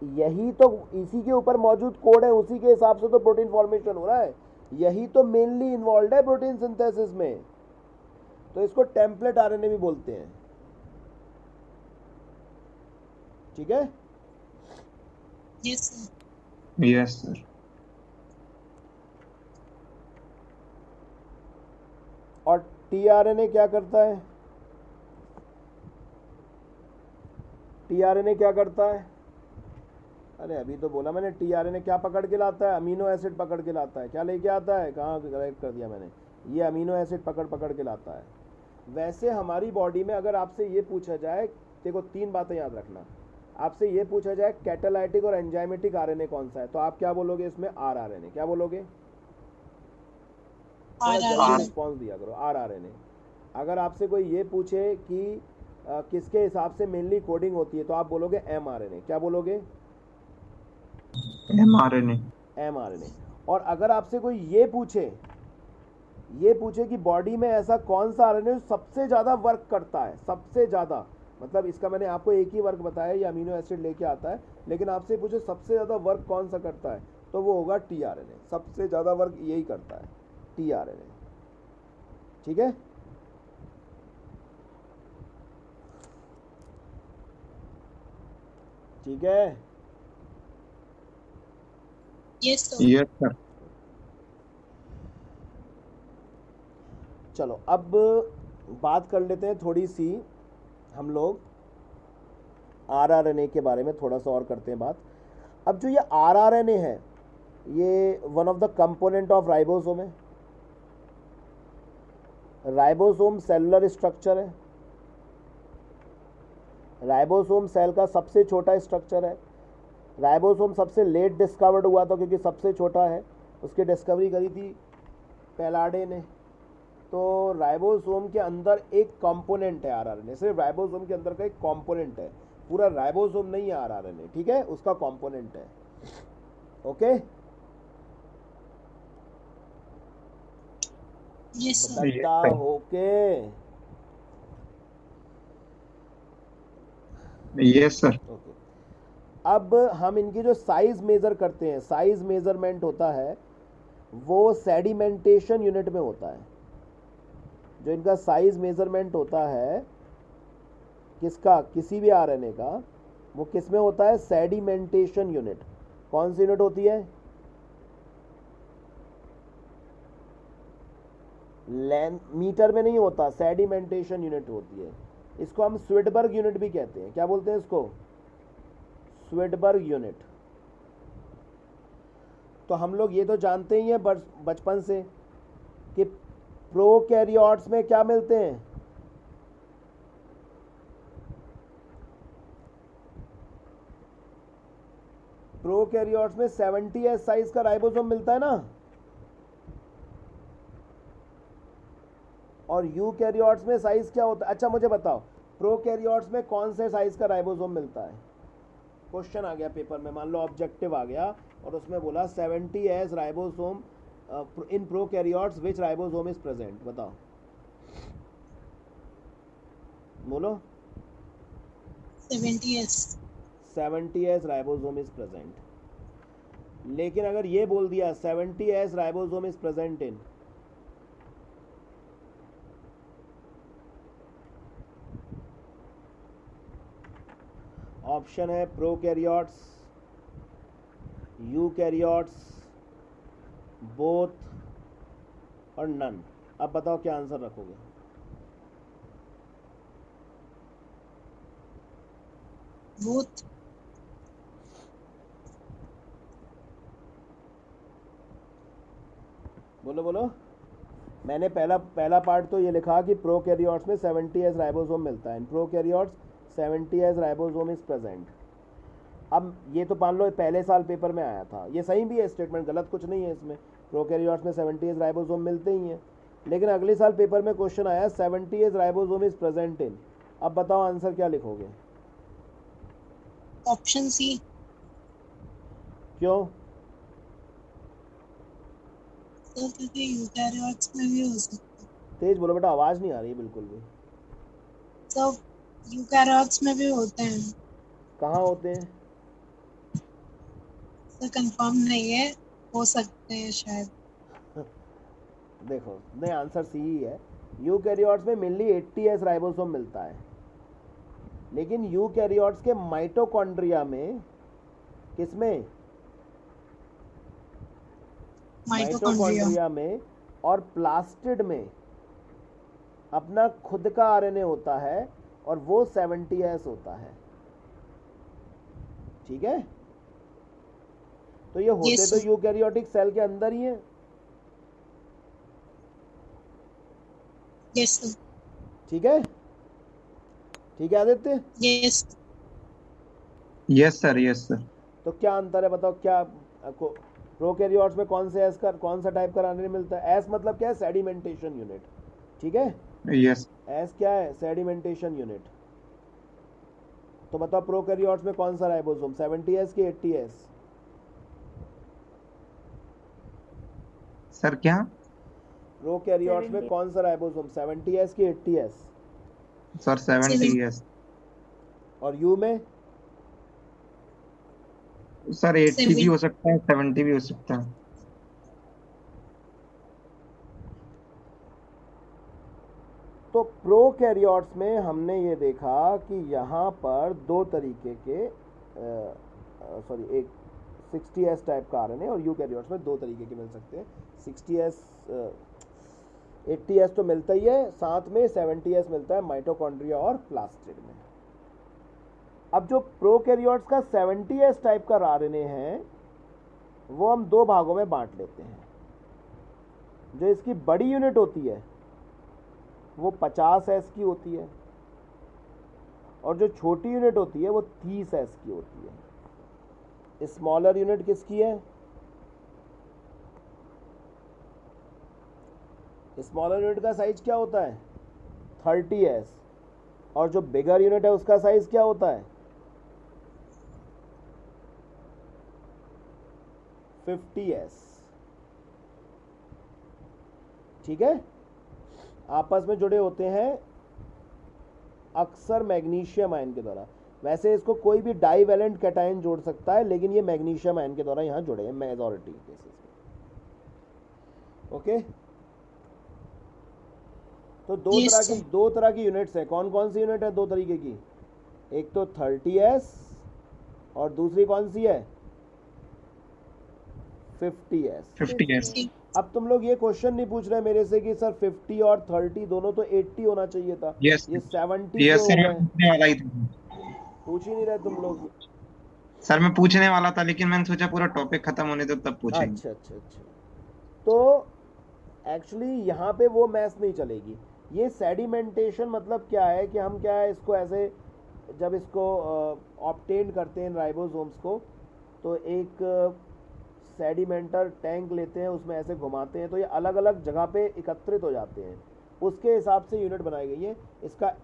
यही तो, इसी के ऊपर मौजूद कोड है, उसी के हिसाब से तो प्रोटीन फॉर्मेशन हो रहा है। यही तो मेनली इन्वॉल्व है प्रोटीन सिंथेसिस में, तो इसको टेम्पलेट आरएनए भी बोलते हैं। ठीक है, यस सर। Yes sir. और टीआरएनए क्या करता है? टीआरएनए क्या करता है? अरे अभी तो बोला मैंने, टीआरएनए क्या पकड़ के लाता है? अमीनो एसिड पकड़ के लाता है। क्या लेके आता है? कहाँ करेक्ट कर दिया मैंने, ये अमीनो एसिड पकड़ के लाता है। वैसे हमारी बॉडी में अगर आपसे ये पूछा जाए, देखो तीन बातें याद रखना, आपसे ये पूछा जाए कैटालाइटिक और एंजाइमेटिक आरएनए कौन सा है, तो आप क्या बोलोगे इसमें? आरआरएनए। क्या बोलोगे? रिस्पॉन्स दिया करो, आरआरएनए। अगर आपसे कोई ये पूछे कि किसके हिसाब से मेनली कोडिंग होती है, तो आप बोलोगे एमआरएनए। क्या बोलोगे? एमआरएनए। और अगर आपसे कोई ये पूछे कि बॉडी में ऐसा कौन सा आरएनए सबसे ज़्यादा वर्क करता है, सबसे ज़्यादा, मतलब इसका मैंने आपको एक ही वर्क बताया, ये अमीनो एसिड लेके आता है, लेकिन आपसे पूछे सबसे ज़्यादा वर्क कौन सा करता है, तो वो होगा टीआरएनए। सबसे ज़्यादा वर्क यही करता है, टीआरएनए। ठीक है, ठीक है। Yes sir. Yes sir. चलो अब बात कर लेते हैं थोड़ी सी हम लोग आरआरएनए के बारे में, थोड़ा सा और करते हैं बात। अब जो ये आरआरएनए है, ये one of the component of ribosome है। राइबोसोम सेलुलर स्ट्रक्चर है। राइबोसोम सेल का सबसे छोटा स्ट्रक्चर है। राइबोसोम सबसे लेट डिस्कवर्ड हुआ था क्योंकि सबसे छोटा है, उसकी डिस्कवरी करी थी पेलाडे ने। तो राइबोसोम के अंदर एक कंपोनेंट है आरआरएनए, सिर्फ राइबोसोम के अंदर का एक कंपोनेंट है, पूरा राइबोसोम नहीं है आरआरएनए, ठीक है, उसका कंपोनेंट है। Okay, yes sir. बता ओके। Yes sir. ओके, अब हम इनकी जो साइज मेजर करते हैं, साइज मेजरमेंट होता है वो सेडिमेंटेशन यूनिट में होता है। जो इनका साइज मेजरमेंट होता है किसका, किसी भी आरएनए का, वो किस में होता है, सेडिमेंटेशन यूनिट। कौन सी यूनिट होती है, मीटर में नहीं होता, सेडिमेंटेशन यूनिट होती है। इसको हम स्विडबर्ग यूनिट भी कहते हैं। क्या बोलते हैं इसको, स्विडबर्ग यूनिट। तो हम लोग ये तो जानते ही हैं बचपन से कि प्रोकैरियोट्स में क्या मिलते हैं, प्रोकैरियोट्स में 70s साइज का राइबोसोम मिलता है ना, और यूकैरियोट्स में साइज क्या होता है। अच्छा मुझे बताओ, प्रोकैरियोट्स में कौन से साइज का राइबोसोम मिलता है। क्वेश्चन आ गया पेपर में, मान लो ऑब्जेक्टिव आ गया और उसमें बोला 70s ribosome in prokaryotes which ribosome is present, बताओ, बोलो। 70s ribosome is present. लेकिन अगर ये बोल दिया 70s ribosome is present in, option है प्रोकैरियोट्स, यूकैरियोट्स, बोथ और नन। अब बताओ क्या आंसर रखोगे। बोथ। बोलो बोलो। मैंने पहला पार्ट तो ये लिखा कि प्रोकैरियोट्स में 70s राइबोसोम मिलता है, in prokaryotes 70s ribosome is present. अब ये तो मान लो पहले साल पेपर में आया था, ये सही भी है स्टेटमेंट, गलत कुछ नहीं है इसमें, प्रोकैरियोट्स में 70s राइबोसोम मिलते ही हैं। लेकिन अगले साल पेपर में क्वेश्चन आया 70s ribosome is present in, अब बताओ आंसर क्या लिखोगे। Option C. क्यों, सर क्योंकि यूकैरियोट्स में भी हो सकता है। तेज बोलो बेटा, आवाज़ नहीं आ रही है बिल्कुल भी। सर यूकैरियोट्स में भी होते हैं। कहाँ होते हैं, सर कंफर्म नहीं है, हो सकते हैं शायद। देखो नहीं, आंसर सी ही है। यूकैरियोट्स में मेनली 80s राइबोसोम मिलता है, लेकिन यूकैरियोट्स के माइटोकॉन्ड्रिया में, किसमें, माइटोकॉन्ड्रिया में और प्लास्टिड में अपना खुद का आरएनए होता है और वो 70s होता है, ठीक है। तो ये होते Yes, तो sir. यूकैरियोटिक सेल के अंदर ही है, यस सर। ठीक है, ठीक है Aditya. Yes. Yes sir. Yes sir. तो क्या अंतर है बताओ, क्या प्रोकैरियोट्स में कौन से कौन सा टाइप का आरएनए मिलता है। एस मतलब क्या है, सेडिमेंटेशन यूनिट, ठीक है। यस। एस क्या है, सेडिमेंटेशन यूनिट। तो बताओ प्रोकैरियोट्स में कौन सा राइबोसोम, 70s की 80s। सर क्या, प्रोकैरियोट्स में कौन सा राइबोसोम, 70s की 80s। सर 70? यस और यू में, सर 80 भी हो सकता है, 70 भी हो सकता है। तो प्रोकैरियोट्स में हमने ये देखा कि यहाँ पर दो तरीके के एक 60s टाइप का आरएनए और यूकैरियोट्स में दो तरीके के मिल सकते हैं। 60s 80s तो मिलता ही है, साथ में 70s मिलता है माइटोकॉन्ड्रिया और प्लास्टिड में। अब जो प्रोकैरियोट्स का 70s टाइप का आरएनए है वो हम दो भागों में बांट लेते हैं। जो इसकी बड़ी यूनिट होती है वो 50s की होती है और जो छोटी यूनिट होती है वो 30s की होती है। स्मॉलर यूनिट किसकी है? स्मॉलर यूनिट का साइज क्या होता है? 30s। और जो बिगर यूनिट है उसका साइज क्या होता है? 50s। ठीक है, आपस में जुड़े होते हैं अक्सर मैग्नीशियम आयन के द्वारा। वैसे इसको कोई भी डाईवैलेंट कैटायन जोड़ सकता है, लेकिन ये मैग्नीशियम आयन के द्वारा यहाँ जुड़े हैं मेजॉरिटी केसेस में। ओके, तो दो तरह की यूनिट्स हैं। कौन कौन सी यूनिट है दो तरीके की? एक तो 30s और दूसरी कौन सी है? 50s। 50s। अब तुम लोग ये क्वेश्चन नहीं पूछ रहे मेरे से कि सर 50 और 30 दोनों तो 80 होना चाहिए था, यस ये 70 यस क्यों सर, हो मैं गए? पूछने वाला ही था। पूछ ही नहीं रहे तुम लोग। सर मैं पूछने वाला था, लेकिन मैंने सोचा पूरा टॉपिक खत्म होने दो तब पूछेंगे। अच्छा अच्छा अच्छा, तो एक्चुअली यहाँ पे वो मैथ्स नहीं चलेगी। ये सेडिमेंटेशन मतलब क्या है कि हम क्या है इसको ऐसे जब इसको ऑब्टेन करते हैं राइबोसोम्स को, तो एक सेडिमेंटर टैंक लेते हैं, उसमें ऐसे घुमाते हैं तो ये अलग अलग जगह पे एकत्रित हो जाते हैं, उसके हिसाब से यूनिट बनाई गई है। इसका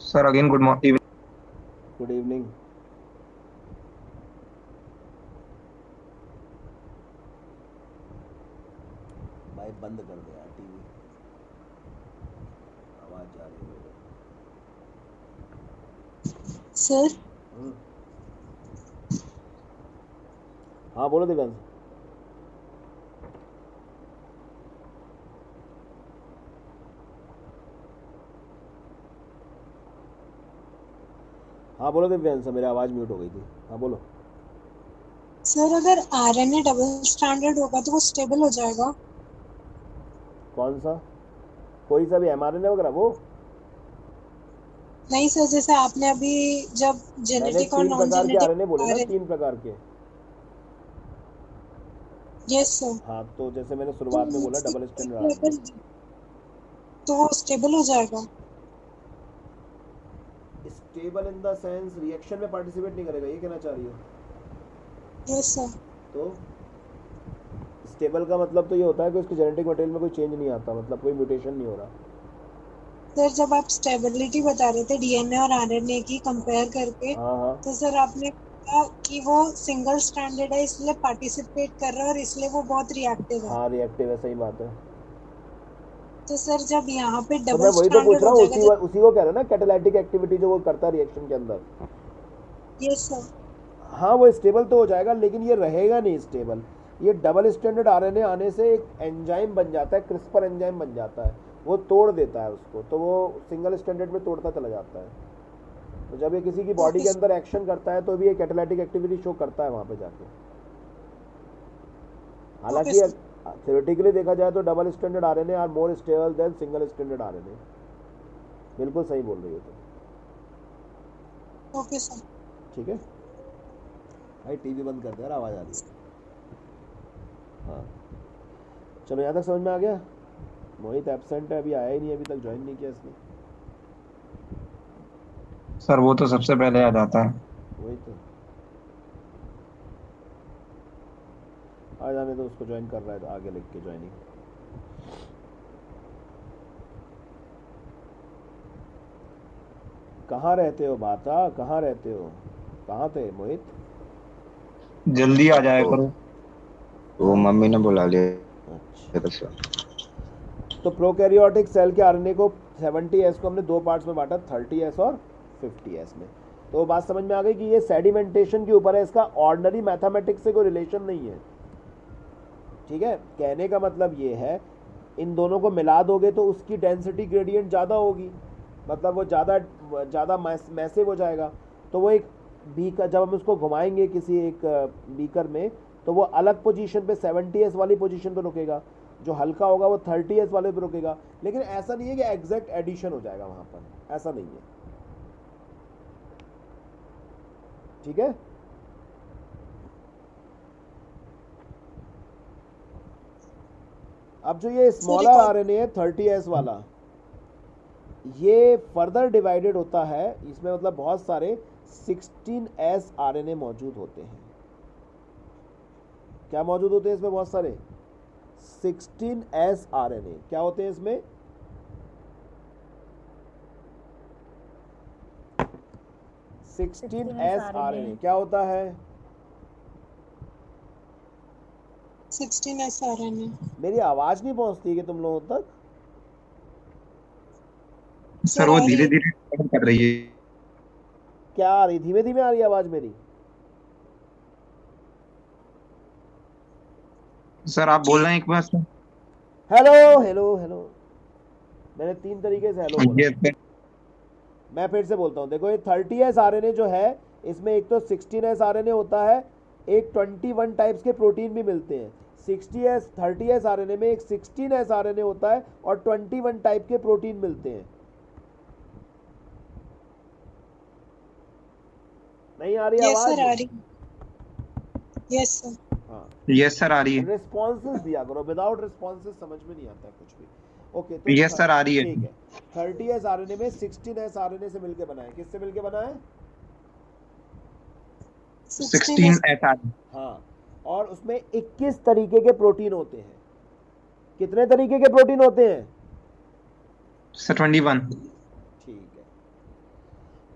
sir again good morning. Good evening. भाई बंद कर दे यार टीवी, आवाज जा रही है। सर हाँ बोलो दिगंत। हाँ बोलो दिव्यांश, मेरी आवाज़ म्यूट हो गई थी। हाँ बोलो। सर अगर आरएनए डबल स्टैंडर्ड होगा तो वो स्टेबल हो जाएगा? कौन सा? कोई सा भी एमआरएनए वगैरह? वो नहीं सर, जैसे आपने अभी जब मैंने जेनेटिक और 3 नॉन प्रकार के आरएनए बोले ना, जेनेटिक 3 प्रकार के। यस सर, हाँ तो जैसे मैंने शुरुआत में बोला डबल स्टैंडर्ड आरएनए। तो वो स्टेबल हो जाएगा? Stable in the sense reaction में पार्टिसिपेट नहीं करेगा, ये कहना चाह रही हो? Yes sir. तो स्टेबल का मतलब तो ये होता है कि उसके जेनेटिक मटेरियल में कोई चेंज नहीं आता, मतलब कोई म्यूटेशन नहीं हो रहा। सर जब आप स्टेबिलिटी बता रहे थे डीएनए और आरएनए की कंपेयर करके, हाँ तो सर आपने कहा कि वो सिंगल स्टैंडर्ड है इसलिए पार्टिसिपेट कर रहा है और इसलिए वो बहुत रिएक्टिव है। हाँ रिएक्टिव है, सही बात है। तो सर जब यहाँ पे तो मैं डबल वही तो पूछ स्टैंडर्ड रहा हो हूँ, जाएगा उसी को कह रहा है ना, कैटालाइटिक एक्टिविटी जो वो करता है रिएक्शन के अंदर। Yes sir. हाँ वो स्टेबल तो हो जाएगा, लेकिन ये रहेगा नहीं स्टेबल। ये डबल स्टैंडर्ड आरएनए आने से एक एंजाइम बन जाता है, क्रिस्पर एंजाइम बन जाता है, वो तोड़ देता है उसको, तो वो सिंगल स्टैंडर्ड में तोड़ता चला जाता है। तो जब ये किसी की बॉडी के अंदर एक्शन करता है तो भी ये कैटालाइटिक एक्टिविटी शो करता है वहाँ पे जाके। हालांकि थ्योरेटिकली देखा जाए तो double standard RNA are more stable than single standard RNA. बिल्कुल सही बोल रही हो तुम। Okay sir. ठीक है भाई, टीवी बंद कर दे यार, आवाज़ आ रही है। हाँ चलो, यहाँ तक समझ में आ गया? मोहित एब्सेंट है, अभी आया ही नहीं, अभी तक ज्वाइन नहीं किया इसने। सर वो तो सबसे पहले आ जाता है। वही तो, आ जाने तो, उसको ज्वाइन कर रहा है तो आगे लिख के ज्वाइनिंग। कहाँ रहते हो बाता, कहाँ रहते हो? कहाँ थे मोहित? जल्दी आ जाया करो। वो मम्मी ने बुला लिया अच्छा, था सर। तो प्रोकैरियोटिक सेल के आरएनए को 70S को हमने दो पार्ट्स में बांटा, 30S और 50S में। तो बात समझ में आ गई कि ये सेडिमेंटेशन के ऊपर है, इसका ऑर्डिनरी मैथमेटिक्स से कोई रिलेशन नहीं है। ठीक है, कहने का मतलब ये है इन दोनों को मिला दोगे तो उसकी डेंसिटी ग्रेडियंट ज़्यादा होगी, मतलब वो ज़्यादा मैसिव हो जाएगा। तो वो एक बीकर, जब हम उसको घुमाएंगे किसी एक बीकर में, तो वो अलग पोजीशन पे 70S वाली पोजीशन पे रुकेगा, जो हल्का होगा वो 30S वाले पे रुकेगा। लेकिन ऐसा नहीं है कि एग्जैक्ट एडिशन हो जाएगा वहाँ पर, ऐसा नहीं है। ठीक है, अब जो ये स्मॉलर आरएनए है 30S वाला, ये फर्दर डिवाइडेड होता है, इसमें मतलब बहुत सारे 16S आरएनए मौजूद होते हैं। क्या मौजूद होते हैं इसमें? बहुत सारे 16S आरएनए क्या होते हैं इसमें? 16S आरएनए क्या होता है? 16S RNA। मेरी आवाज नहीं पहुंचती कि तुम लोगों तक? सर वो धीरे धीरे कर रही है। क्या आ रही? धीमे धीमे आ रही है आवाज मेरी? सर आप बोल रहे हैं एक बार सर? हेलो हेलो हेलो, मैंने 3 तरीके से हेलो बोला। Yes, sir. मैं फिर से बोलता हूँ, देखो ये 30S आरएनए जो है, इसमें एक तो 16S आरएनए होता है, एक 21 टाइप्स के प्रोटीन भी मिलते हैं। 30S आरएनए में एक 16S आरएनए होता है और 21 टाइप के प्रोटीन मिलते हैं। नहीं आ रही यस आवाज? सर, आ रही। Yes sir. हाँ, Yes, सर आ रही है। रिस्पॉन्सेस दिया करो, विदाउट रिस्पॉन्सेस समझ में नहीं आता है कुछ भी। ओके, तो Yes, सर आ रही है। ठीक है। 30S आरएनए में 16S आरएनए से मिलके बना है। किससे मिलके बना है? 16S आ रही हाँ, और उसमें 21 तरीके के प्रोटीन होते हैं। कितने तरीके के प्रोटीन होते हैं? सर 21। ठीक है।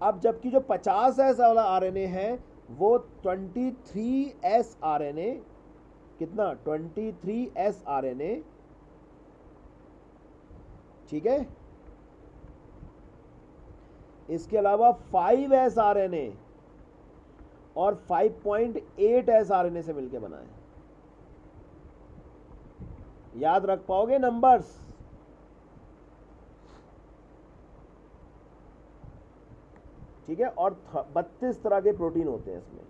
अब जबकि जो 50S वाला आरएनए है वो 23S आरएनए, कितना? 23S आरएनए, ठीक है। इसके अलावा 5S आरएनए और 5.8S आरएनए से मिलकर बना है। याद रख पाओगे नंबर्स? ठीक है, और 32 तरह के प्रोटीन होते हैं इसमें।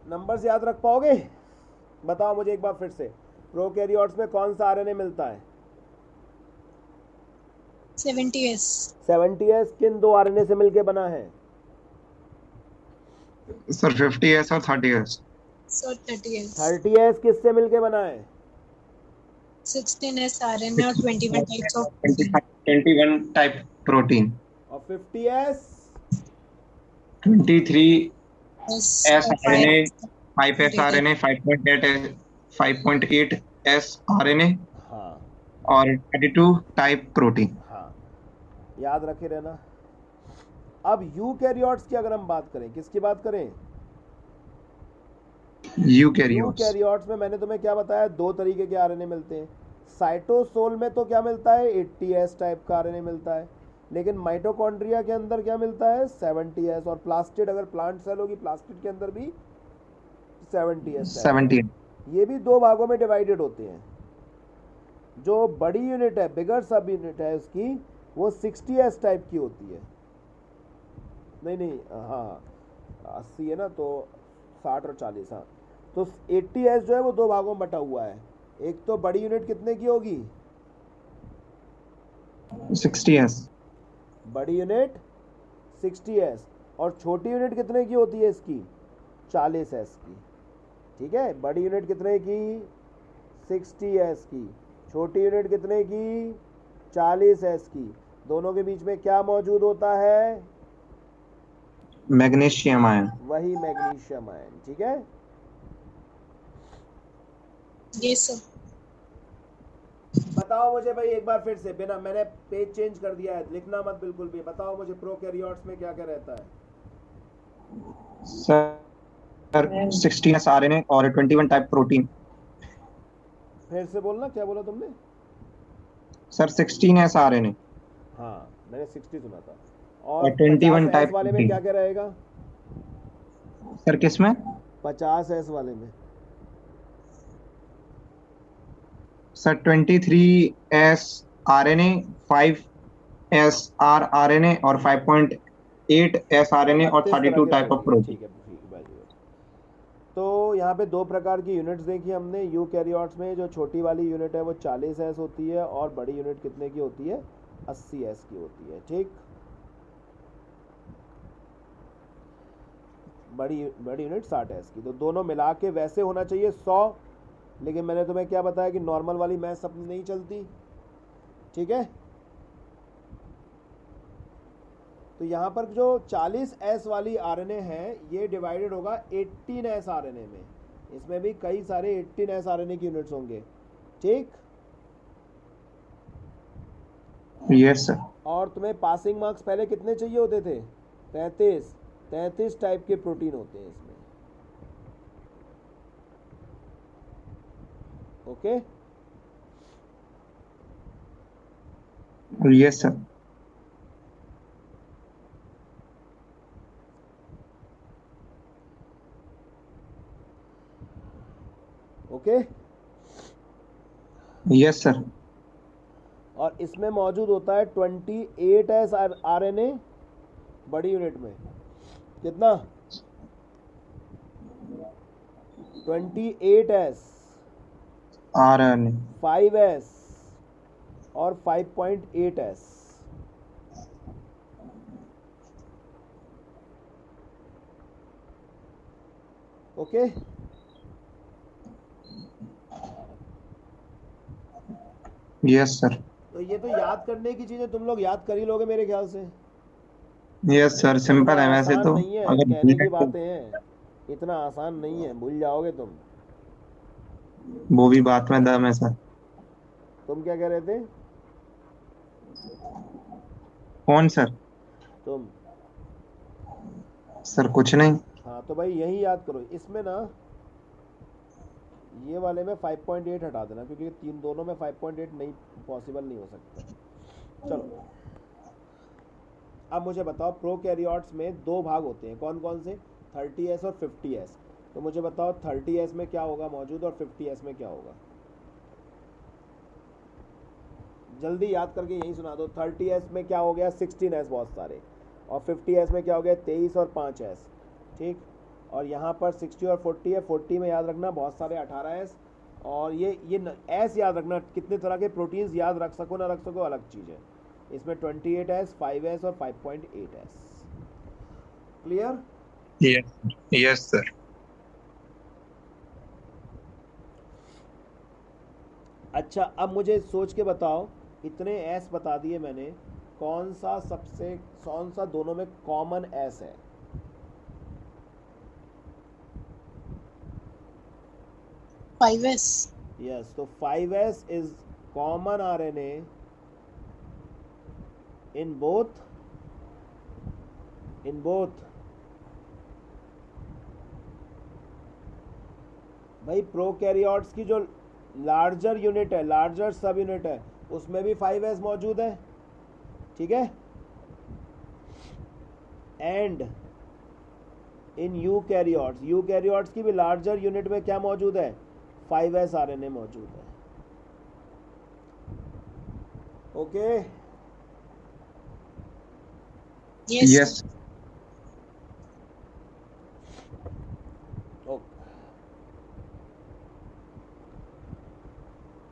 नंबर्स याद रख पाओगे? बताओ मुझे एक बार फिर से, प्रोकैरियोट्स में कौन सा आरएनए मिलता है? 70S। 70S किन दो आरएनए से मिलके बना है? सर 50S और 30S। Sir 30S। 30S किससे मिलके बना है? 16S RNA और 21 टाइप्स ऑफ 21 टाइप प्रोटीन। और 50S 23S RNA, 5S RNA, 5.8S RNA हाँ और 32 टाइप प्रोटीन। हाँ, याद रखे रहना। अब यूकैरियोट्स की अगर हम बात करें, किसकी बात करें? यूकैरियोट्स। यूकैरियोट्स में मैंने तुम्हें क्या बताया? 2 तरीके के आरएनए मिलते हैं। साइटोसोल में तो क्या मिलता है? 80S टाइप का आरएनए मिलता है। लेकिन माइटोकॉन्ड्रिया के अंदर क्या मिलता है? 70S। और प्लास्टिड, अगर प्लांट सेल होगी, प्लास्टिड के अंदर भी 70S। 70। ये भी 2 भागों में डिवाइडेड होते हैं। जो बड़ी यूनिट है, बिगर सब यूनिट है उसकी, वो 60S टाइप की होती है। नहीं, हाँ 80 है ना, तो 60 और 40। हाँ, तो 80S जो है वो 2 भागों में बटा हुआ है। एक तो बड़ी यूनिट कितने की होगी? 60S। बड़ी यूनिट 60S। और छोटी यूनिट कितने की होती है इसकी? 40S की। ठीक है, बड़ी यूनिट कितने की? 60S की। छोटी यूनिट कितने की? 40S की। दोनों के बीच में क्या मौजूद होता है? Magnesium ion. वही मैग्नीशियम आयन। ठीक है, यस सर। बताओ मुझे भाई एक बार फिर से, बिना, मैंने पेज चेंज कर दिया है, लिखना मत बिल्कुल भी, बताओ मुझे प्रोकैरियोट्स में क्या क्या रहता है। सर 16 RNA और 21 टाइप प्रोटीन। फिर से बोलना, क्या बोला तुमने? सर 16 RNA हाँ, मैंने 60 सुना था। और और 21 50S टाइप वाले में प्रोटीन। क्या क्या रहेगा? सर किसमें? 50S वाले में sir 23S RNA, 5S RNA और 5.8S RNA और 32 तरह 32 के टाइप ऑफ प्रोटीन, प्रोटीन। ठीक है भाई। तो यहाँ पे दो प्रकार की यूनिट्स देखी हमने यूकैरियोट्स में। जो छोटी वाली यूनिट है वो 40S होती है, और बड़ी यूनिट कितने की होती है? 80S की होती है, ठीक। बड़ी बड़ी यूनिट 60S की। तो दोनों मिला के वैसे होना चाहिए 100, लेकिन मैंने तुम्हें क्या बताया कि नॉर्मल वाली मैथ्स अपनी नहीं चलती, ठीक है। तो यहाँ पर जो 40S वाली RNA है ये डिवाइडेड होगा 18S RNA में। इसमें भी कई सारे 18S RNA की यूनिट्स होंगे, ठीक। Yes sir. और तुम्हें पासिंग मार्क्स पहले कितने चाहिए होते थे? 33 टाइप के प्रोटीन होते हैं इसमें, okay. Yes sir. Okay. Yes sir. और इसमें मौजूद होता है 28S RNA बड़ी यूनिट में। कितना? 28S, RNA 5S और 5.8S। ओके। Yes sir. तो ये तो याद करने की चीजें तुम लोग याद कर ही लोगे मेरे ख्याल से। यस सर, इतना सिंपल है वैसे आसान तो। नहीं है, अगर कहने की B.Tech बातें हैं, इतना आसान नहीं है, भूल जाओगे तुम। वो भी बात में दम है सर। तुम क्या कह रहे थे? कौन सर? तुम। सर कुछ नहीं। हाँ तो भाई यही याद करो। इसमें ना ये वाले में 5.8 हटा देना, क्योंकि तीन दोनों में 5.8 नहीं, पॉसिबल नहीं हो सकता। चलो अब मुझे बताओ, प्रोकैरियोट्स में दो भाग होते हैं, कौन कौन से? 30S और 50S। तो मुझे बताओ 30S में क्या होगा मौजूद और 50S में क्या होगा? जल्दी याद करके यही सुना दो। 30S में क्या हो गया? 16S बहुत सारे। और 50S में क्या हो गया? 23 और 5S, ठीक। और यहाँ पर 60 और 40 है। 40 में याद रखना बहुत सारे 18S। और ये S याद रखना, कितने तरह के प्रोटीन्स याद रख सको ना रख सको अलग चीज़ है। इसमें 28S, 5S और 5.8S। Clear? Yes yes sir. अच्छा अब मुझे सोच के बताओ, इतने एस बता दिए मैंने, कौन सा दोनों में कॉमन एस है? Five S. यस, तो 5S is common RNA in both भाई प्रोकैरियोट्स की जो लार्जर यूनिट है, लार्जर सब यूनिट है, उसमें भी 5S मौजूद है, ठीक है। एंड इन यूकैरियोट्स की भी लार्जर यूनिट में क्या मौजूद है? 5S RNA मौजूद है, ओके। यस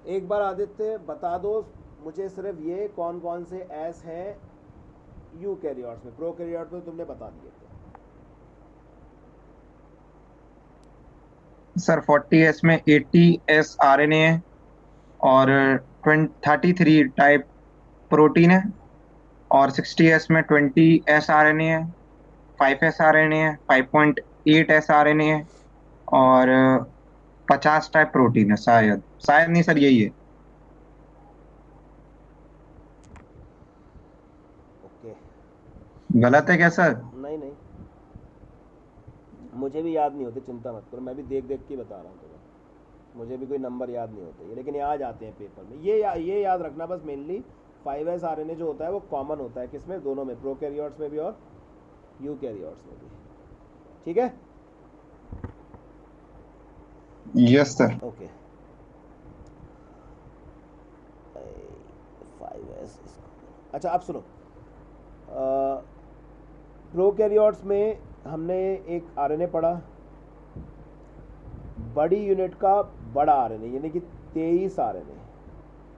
एक बार आदित्य बता दो मुझे सिर्फ ये कौन कौन से एस हैं यूकैरियोट्स में। प्रोकैरियोट में तुमने बता दिए थे। सर 40S में 80S RNA है और 33 टाइप प्रोटीन है। और 60S में 20S RNA है, 5S RNA है, 5.8S RNA है और 50 टाइप प्रोटीन है। शायद शायद नहीं सर, यही है। गलत है क्या सर? नहीं नहीं, मुझे भी याद नहीं होते, चिंता मत करो, मैं भी देख देख के बता रहा हूँ तुम्हें, मुझे भी कोई नंबर याद नहीं होते, लेकिन ये आ जाते हैं पेपर में। ये याद रखना बस, मेनली 5s RNA जो होता है वो कॉमन होता है किसमें, दोनों में, प्रोकैरियोट्स में भी और यूकैरियोट्स में भी। ठीक है, यस सर। ओके। 5s, अच्छा अब सुनो, प्रोकैरियोट्स में हमने एक RNA पढ़ा, बड़ी यूनिट का बड़ा RNA, यानी कि 23 RNA,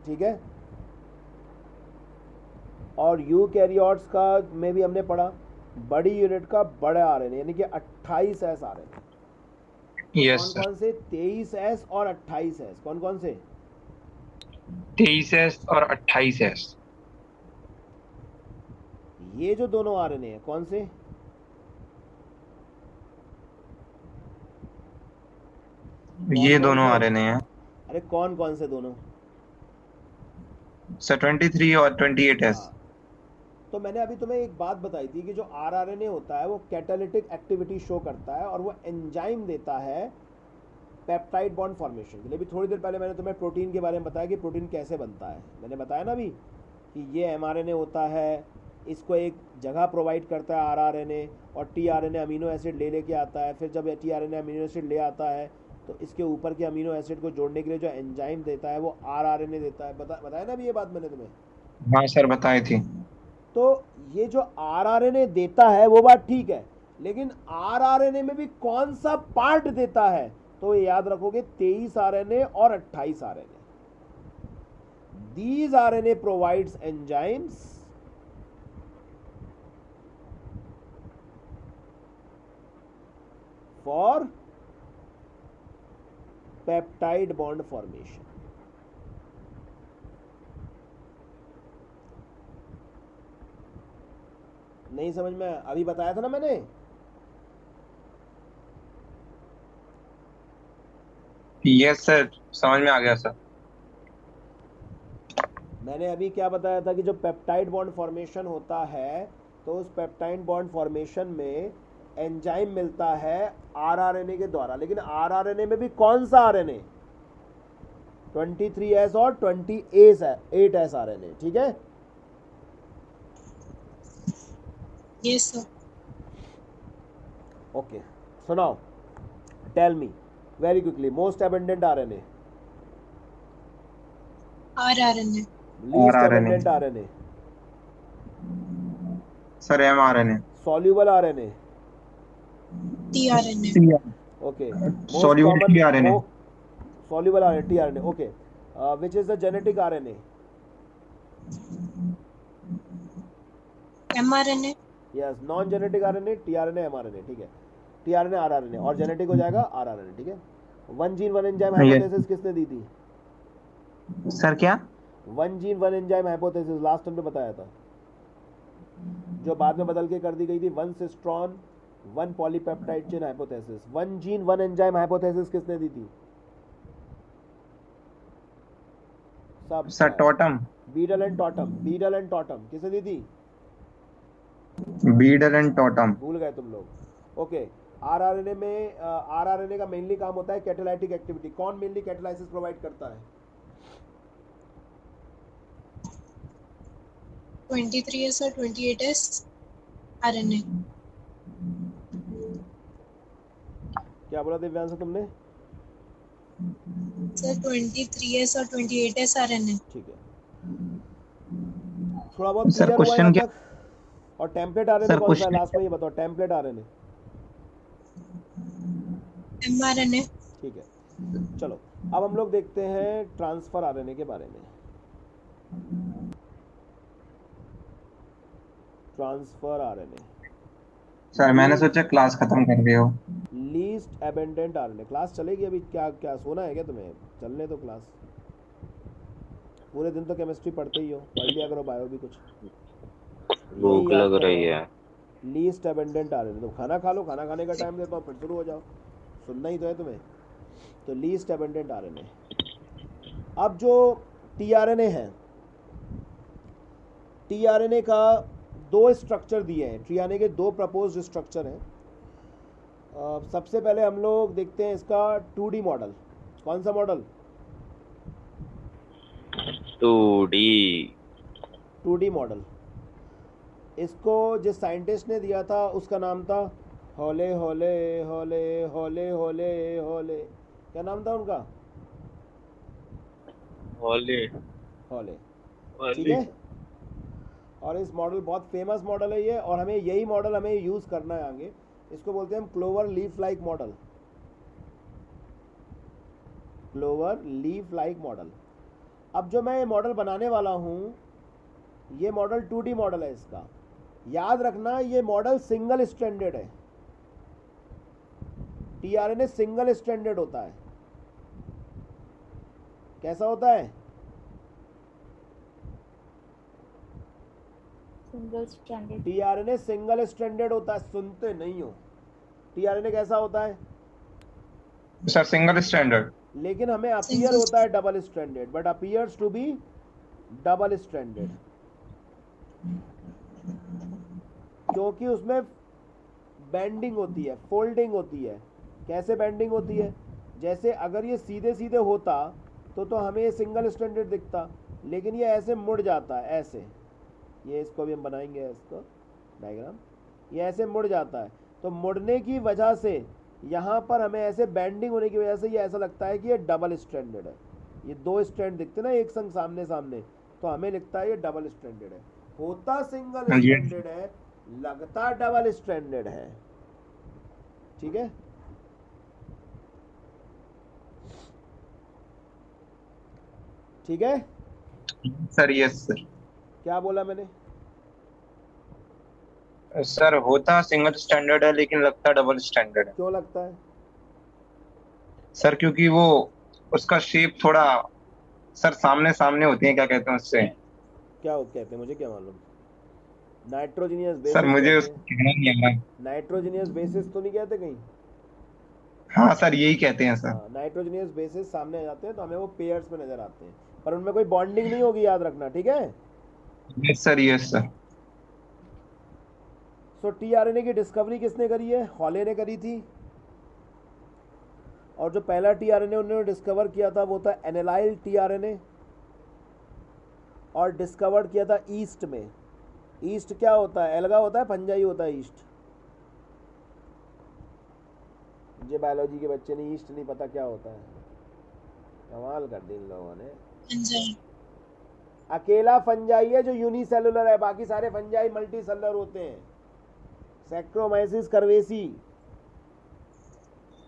ठीक है। और यूकैरियोट्स का में भी हमने पढ़ा बड़ी यूनिट का बड़ा RNA, यानी कि 28S RNA। यस कौन सर। कौन से? 23S और 28S। कौन कौन से? 23S और 28S। ये जो दोनों RNA हैं कौन से? ये कौन दोनों से? RNA हैं अरे कौन कौन से दोनों? सर, 23 और 28S। हाँ, तो मैंने अभी तुम्हें एक बात बताई थी कि जो rRNA होता है वो कैटालिटिक एक्टिविटी शो करता है और वो एंजाइम देता है पेप्टाइड बॉन्ड फॉर्मेशन के लिए। अभी थोड़ी देर पहले मैंने तुम्हें प्रोटीन के बारे में बताया कि प्रोटीन कैसे बनता है, मैंने बताया ना अभी कि ये mRNA होता है, इसको एक जगह प्रोवाइड करता है rRNA, और tRNA अमीनो एसिड ले लेके आता है, फिर जब tRNA अमीनो एसिड ले आता है तो इसके ऊपर के अमीनो एसिड को जोड़ने के लिए जो एंजाइम देता है वो rRNA देता है। बताया ना अभी ये बात मैंने तुम्हें? हाँ सर, बताई थी। तो ये जो rRNA देता है वो बात ठीक है, लेकिन rRNA में भी कौन सा पार्ट देता है, तो ये याद रखोगे 23 RNA और 28 RNA। These RNA provides enzymes for peptide bond formation। नहीं समझ में? अभी बताया था ना मैंने। यस सर, समझ में आ गया सर। मैंने अभी क्या बताया था कि जो पेप्टाइड बॉन्ड फॉर्मेशन होता है तो उस पेप्टाइड बॉन्ड फॉर्मेशन में एंजाइम मिलता है rRNA के द्वारा, लेकिन rRNA में भी कौन सा RNA? 23S और 28S RNA, ठीक है। Yes sir. ओके, सुनाओ, tell me very quickly, most abundant RNA, rRNA। Least RNA। Abundant RNA, sir, mRNA। Soluble RNA, tRNA। okay, Soluble tRNA। soluble RNA, tRNA, okay, which is the genetic RNA? mRNA। yes, non genetic RNA tRNA mRNA, ठीक है, tRNA rRNA, और genetic हो जाएगा rRNA, ठीक है। One gene one enzyme hypothesis किसने दी थी? Sir क्या? One gene one enzyme hypothesis last time पे बताया था, जो बाद में बदल के कर दी गई थी, one cistron one polypeptide chain hypothesis. One gene one enzyme hypothesis किसने दी थी? सब sir, Tatum. Beadle and Tatum, Beadle and Tatum किसने दी थी? Beadle and Tatum. भूल गए तुम लोग। ओके, आरआरएनए में आरआरएनए का मेनली काम होता है कैटालाइटिक एक्टिविटी। कौन मेनली कैटालाइसिस प्रोवाइड करता है? 23S और 28S RNA। क्या बोला दिव्यांश तुमने? सर 23S और 28S RNA। ठीक है, थोड़ा बहुत सर, क्लियर हुआ क्वेश्चन यहाँ क्या? तक? और टेम्पलेट आरएनए सर, कौन सा है? क्वेश्चन लास्ट में ये बताओ, टेम्पलेट आरएनए। mRNA। ठीक है, चलो अब हम लोग देखते हैं ट्रांसफर आरएनए के बारे में। ट्रांसफर आरएनए, सर, मैंने सोचा क्लास खत्म कर दिया हो। Least abandoned RNA. क्लास चलेगी अभी? क्या क्या सोना है क्या तुम्हें? चलने दो क्लास, पूरे दिन तो केमिस्ट्री पढ़ते ही हो, पढ़ लिया करो बायो भी कुछ। भूख लग रही है। लीस्ट एबेंडेंट आरएनए, तो खाना खा लो, खाना खाने का टाइम देता हूँ, फिर शुरू हो जाओ, सुनना ही तो है तुम्हें। तो लीस्ट एबेंडेंट आरएनए। अब जो टीआरएनए है, टीआरएनए का दो स्ट्रक्चर दिए हैं, ट्रियाने के दो प्रपोज्ड स्ट्रक्चर हैं। सबसे पहले हम लोग देखते हैं इसका 2D मॉडल। कौन सा मॉडल? 2D। 2D model. इसको जिस साइंटिस्ट ने दिया था उसका नाम था होले होले होले होले होले होले, क्या नाम था उनका? होले होले, ठीक होले। है। और इस मॉडल बहुत फेमस मॉडल है ये, और हमें यही मॉडल हमें यूज़ करना है आगे। इसको बोलते हैं हम clover leaf like model. Clover leaf like model. अब जो मैं ये मॉडल बनाने वाला हूँ, ये मॉडल 2D मॉडल है इसका। याद रखना ये मॉडल सिंगल स्ट्रैंडेड है। टीआरएनए सिंगल स्ट्रैंडेड होता है। कैसा होता है? Single stranded. TRNA single stranded होता है। सुनते नहीं हो? टीआरएनए कैसा होता है? Sir single standard. लेकिन हमें अपीयर होता है double stranded, but appears to be double stranded, क्योंकि उसमें बेंडिंग होती है, फोल्डिंग होती है। कैसे बेंडिंग होती है? जैसे अगर ये सीधे सीधे होता तो हमें ये सिंगल स्टैंडर्ड दिखता, लेकिन ये ऐसे मुड़ जाता है, ऐसे। ये इसको भी हम बनाएंगे, इसको डायग्राम। ये ऐसे मुड़ जाता है, तो मुड़ने की वजह से यहाँ पर हमें ऐसे बेंडिंग होने की वजह से ये ऐसा लगता है कि ये डबल स्टैंडर्ड है। ये दो स्ट्रैंड दिखते ना एक संग सामने सामने, तो हमें लगता है ये डबल स्टैंडर्ड है। होता सिंगल हाँ जी। स्टैंडर्ड है, लगता डबल स्टैंडर्ड है। ठीक है। ठीक है सर यस सर। क्या बोला मैंने? सर होता सिंगल स्टैंडर्ड है लेकिन लगता डबल स्टैंडर्ड है। क्यों लगता है? सर क्योंकि वो उसका शेप थोड़ा सर सामने सामने होती है, क्या कहते हैं उससे। क्या कहते हैं मुझे क्या मालूम। नाइट्रोजिनियस बेसिस सर मुझे कहते उसको हैं। कहना नहीं आ रहा। नाइट्रोजिनियस बेसिस तो नहीं कहते कहीं? हाँ सर यही कहते हैं सर। हाँ, नाइट्रोजिनियस बेसिस सामने आ जाते हैं तो हमें वो पेयर्स में नजर आते हैं, पर उनमें कोई बॉन्डिंग नहीं होगी, याद रखना। ठीक है। Yes sir yes sir. So tRNA की डिस्कवरी किसने करी है? हॉले ने करी थी। और जो पहला टीआरएनए उन्होंने डिस्कवर किया था वो था एनालाइल टीआरएनए, और डिस्कवर किया था ईस्ट में। ईस्ट क्या होता है? एल्गा होता है, फंजाई होता है ईस्ट। मुझे बायोलॉजी के बच्चे ने ईस्ट नहीं पता क्या होता है। कमाल कर दी इन लोगों ने। फंजाई। अकेला फंजाई है जो यूनिसेलुलर है, बाकी सारे फंजाई मल्टी सेलुलर होते हैं। Saccharomyces cerevisiae.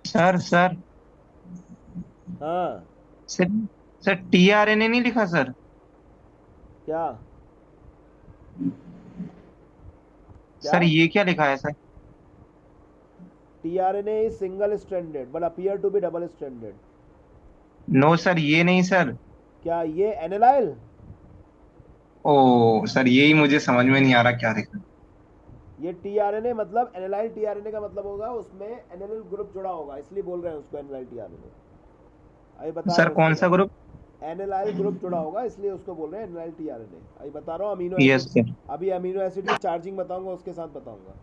सर सर हाँ सर सर टीआरएनए नहीं लिखा सर। क्या? सर ये क्या लिखा है sir? TRNA is single stranded but appear to be double stranded. No sir ये नहीं सर। क्या ये एनालाइल? ओ सर यही मुझे समझ में नहीं आ रहा क्या लिखा। ये टीआरएनए मतलब एनालाइल टीआरएनए का मतलब होगा उसमें एनालिल ग्रुप जुड़ा होगा, इसलिए बोल रहे हैं उसको एनालाइल टीआरएनए। अभी बता सर रहा हूँ कौन उसके सा बाद। ग्रुप? एनालाइल ग्रुप जुड़ा होगा इसलिए उसको बोल रहे हैं एनालाइल टीआरएनए। अभी बता रहा हूँ अमीनो यस एसिड। सर। अभी अमीनो एसिड की चार्जिंग बताऊंगा, उसके साथ बताऊंगा।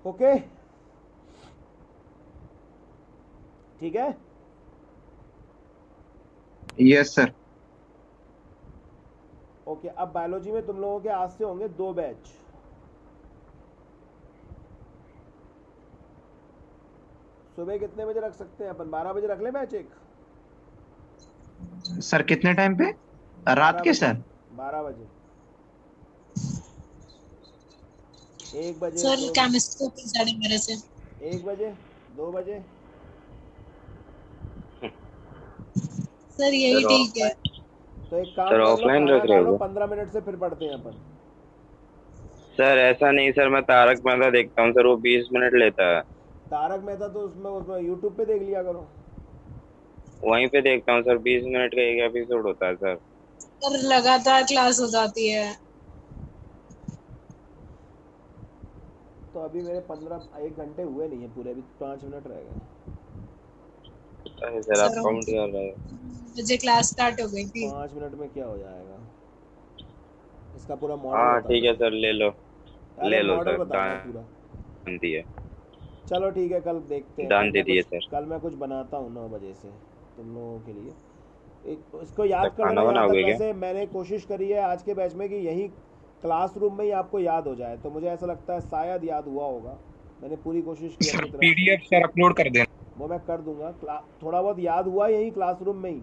ओके ठीक है। Yes sir. ओके अब बायोलॉजी में तुम लोगों के आज से होंगे 2 बैच। सुबह कितने बजे रख सकते हैं अपन? 12 बजे रख ले बैच एक। सर कितने टाइम पे? रात के सर? 12 बजे। 1 बजे, सर 2 केमिस्ट्री की साढ़े मेरे से 1 बजे, 2 बजे। सर यही सर ठीक है। तो एक काम सर कर लो, ऑफलाइन खाना रख खा रहे लो, हो? 15 मिनट से फिर पढ़ते हैं अपन। सर ऐसा नहीं सर, मैं तारक मेहता देखता हूँ सर, वो 20 मिनट लेता है। तारक मेहता तो उसमें उसमें यूट्यूब पे देख लिया करो। वहीं पे देखता हूँ सर, 20 मिनट का एक एपिसोड होता है सर। सर लगातार क्लास हो जाती है। तो अभी मेरे 1 घंटे हुए नहीं है पूरे, अभी 5 मिनट रह गए। अरे सर आप सर काउंट कर रहे हो। मुझे क्लास स्टार्ट हो गई थी। 5 मिनट में क्या हो जाएगा? इसका पूरा मॉडल हाँ बता ठीक है दो। सर, ले लो अरे लो मॉडल सर, बताना डाल पूरा। दिए, चलो ठीक है, कल देखते हैं। डाल दे दिए सर। कल मैं कुछ बनाता हूँ 9 बजे से तुम लोगों के लिए। एक इसको याद तक कर लेना। खाना यहाँ तक बनाओगे क्या? वैसे मैंने कोशिश करी है आज के बैच में कि यही क्लासरूम में ही आपको याद हो जाए, तो मुझे ऐसा लगता है शायद याद हुआ होगा। मैंने पूरी कोशिश की अपनी तरफ से। PDF सर अपलोड कर देना। वो मैं कर दूंगा। थोड़ा बहुत याद हुआ यही क्लासरूम में ही।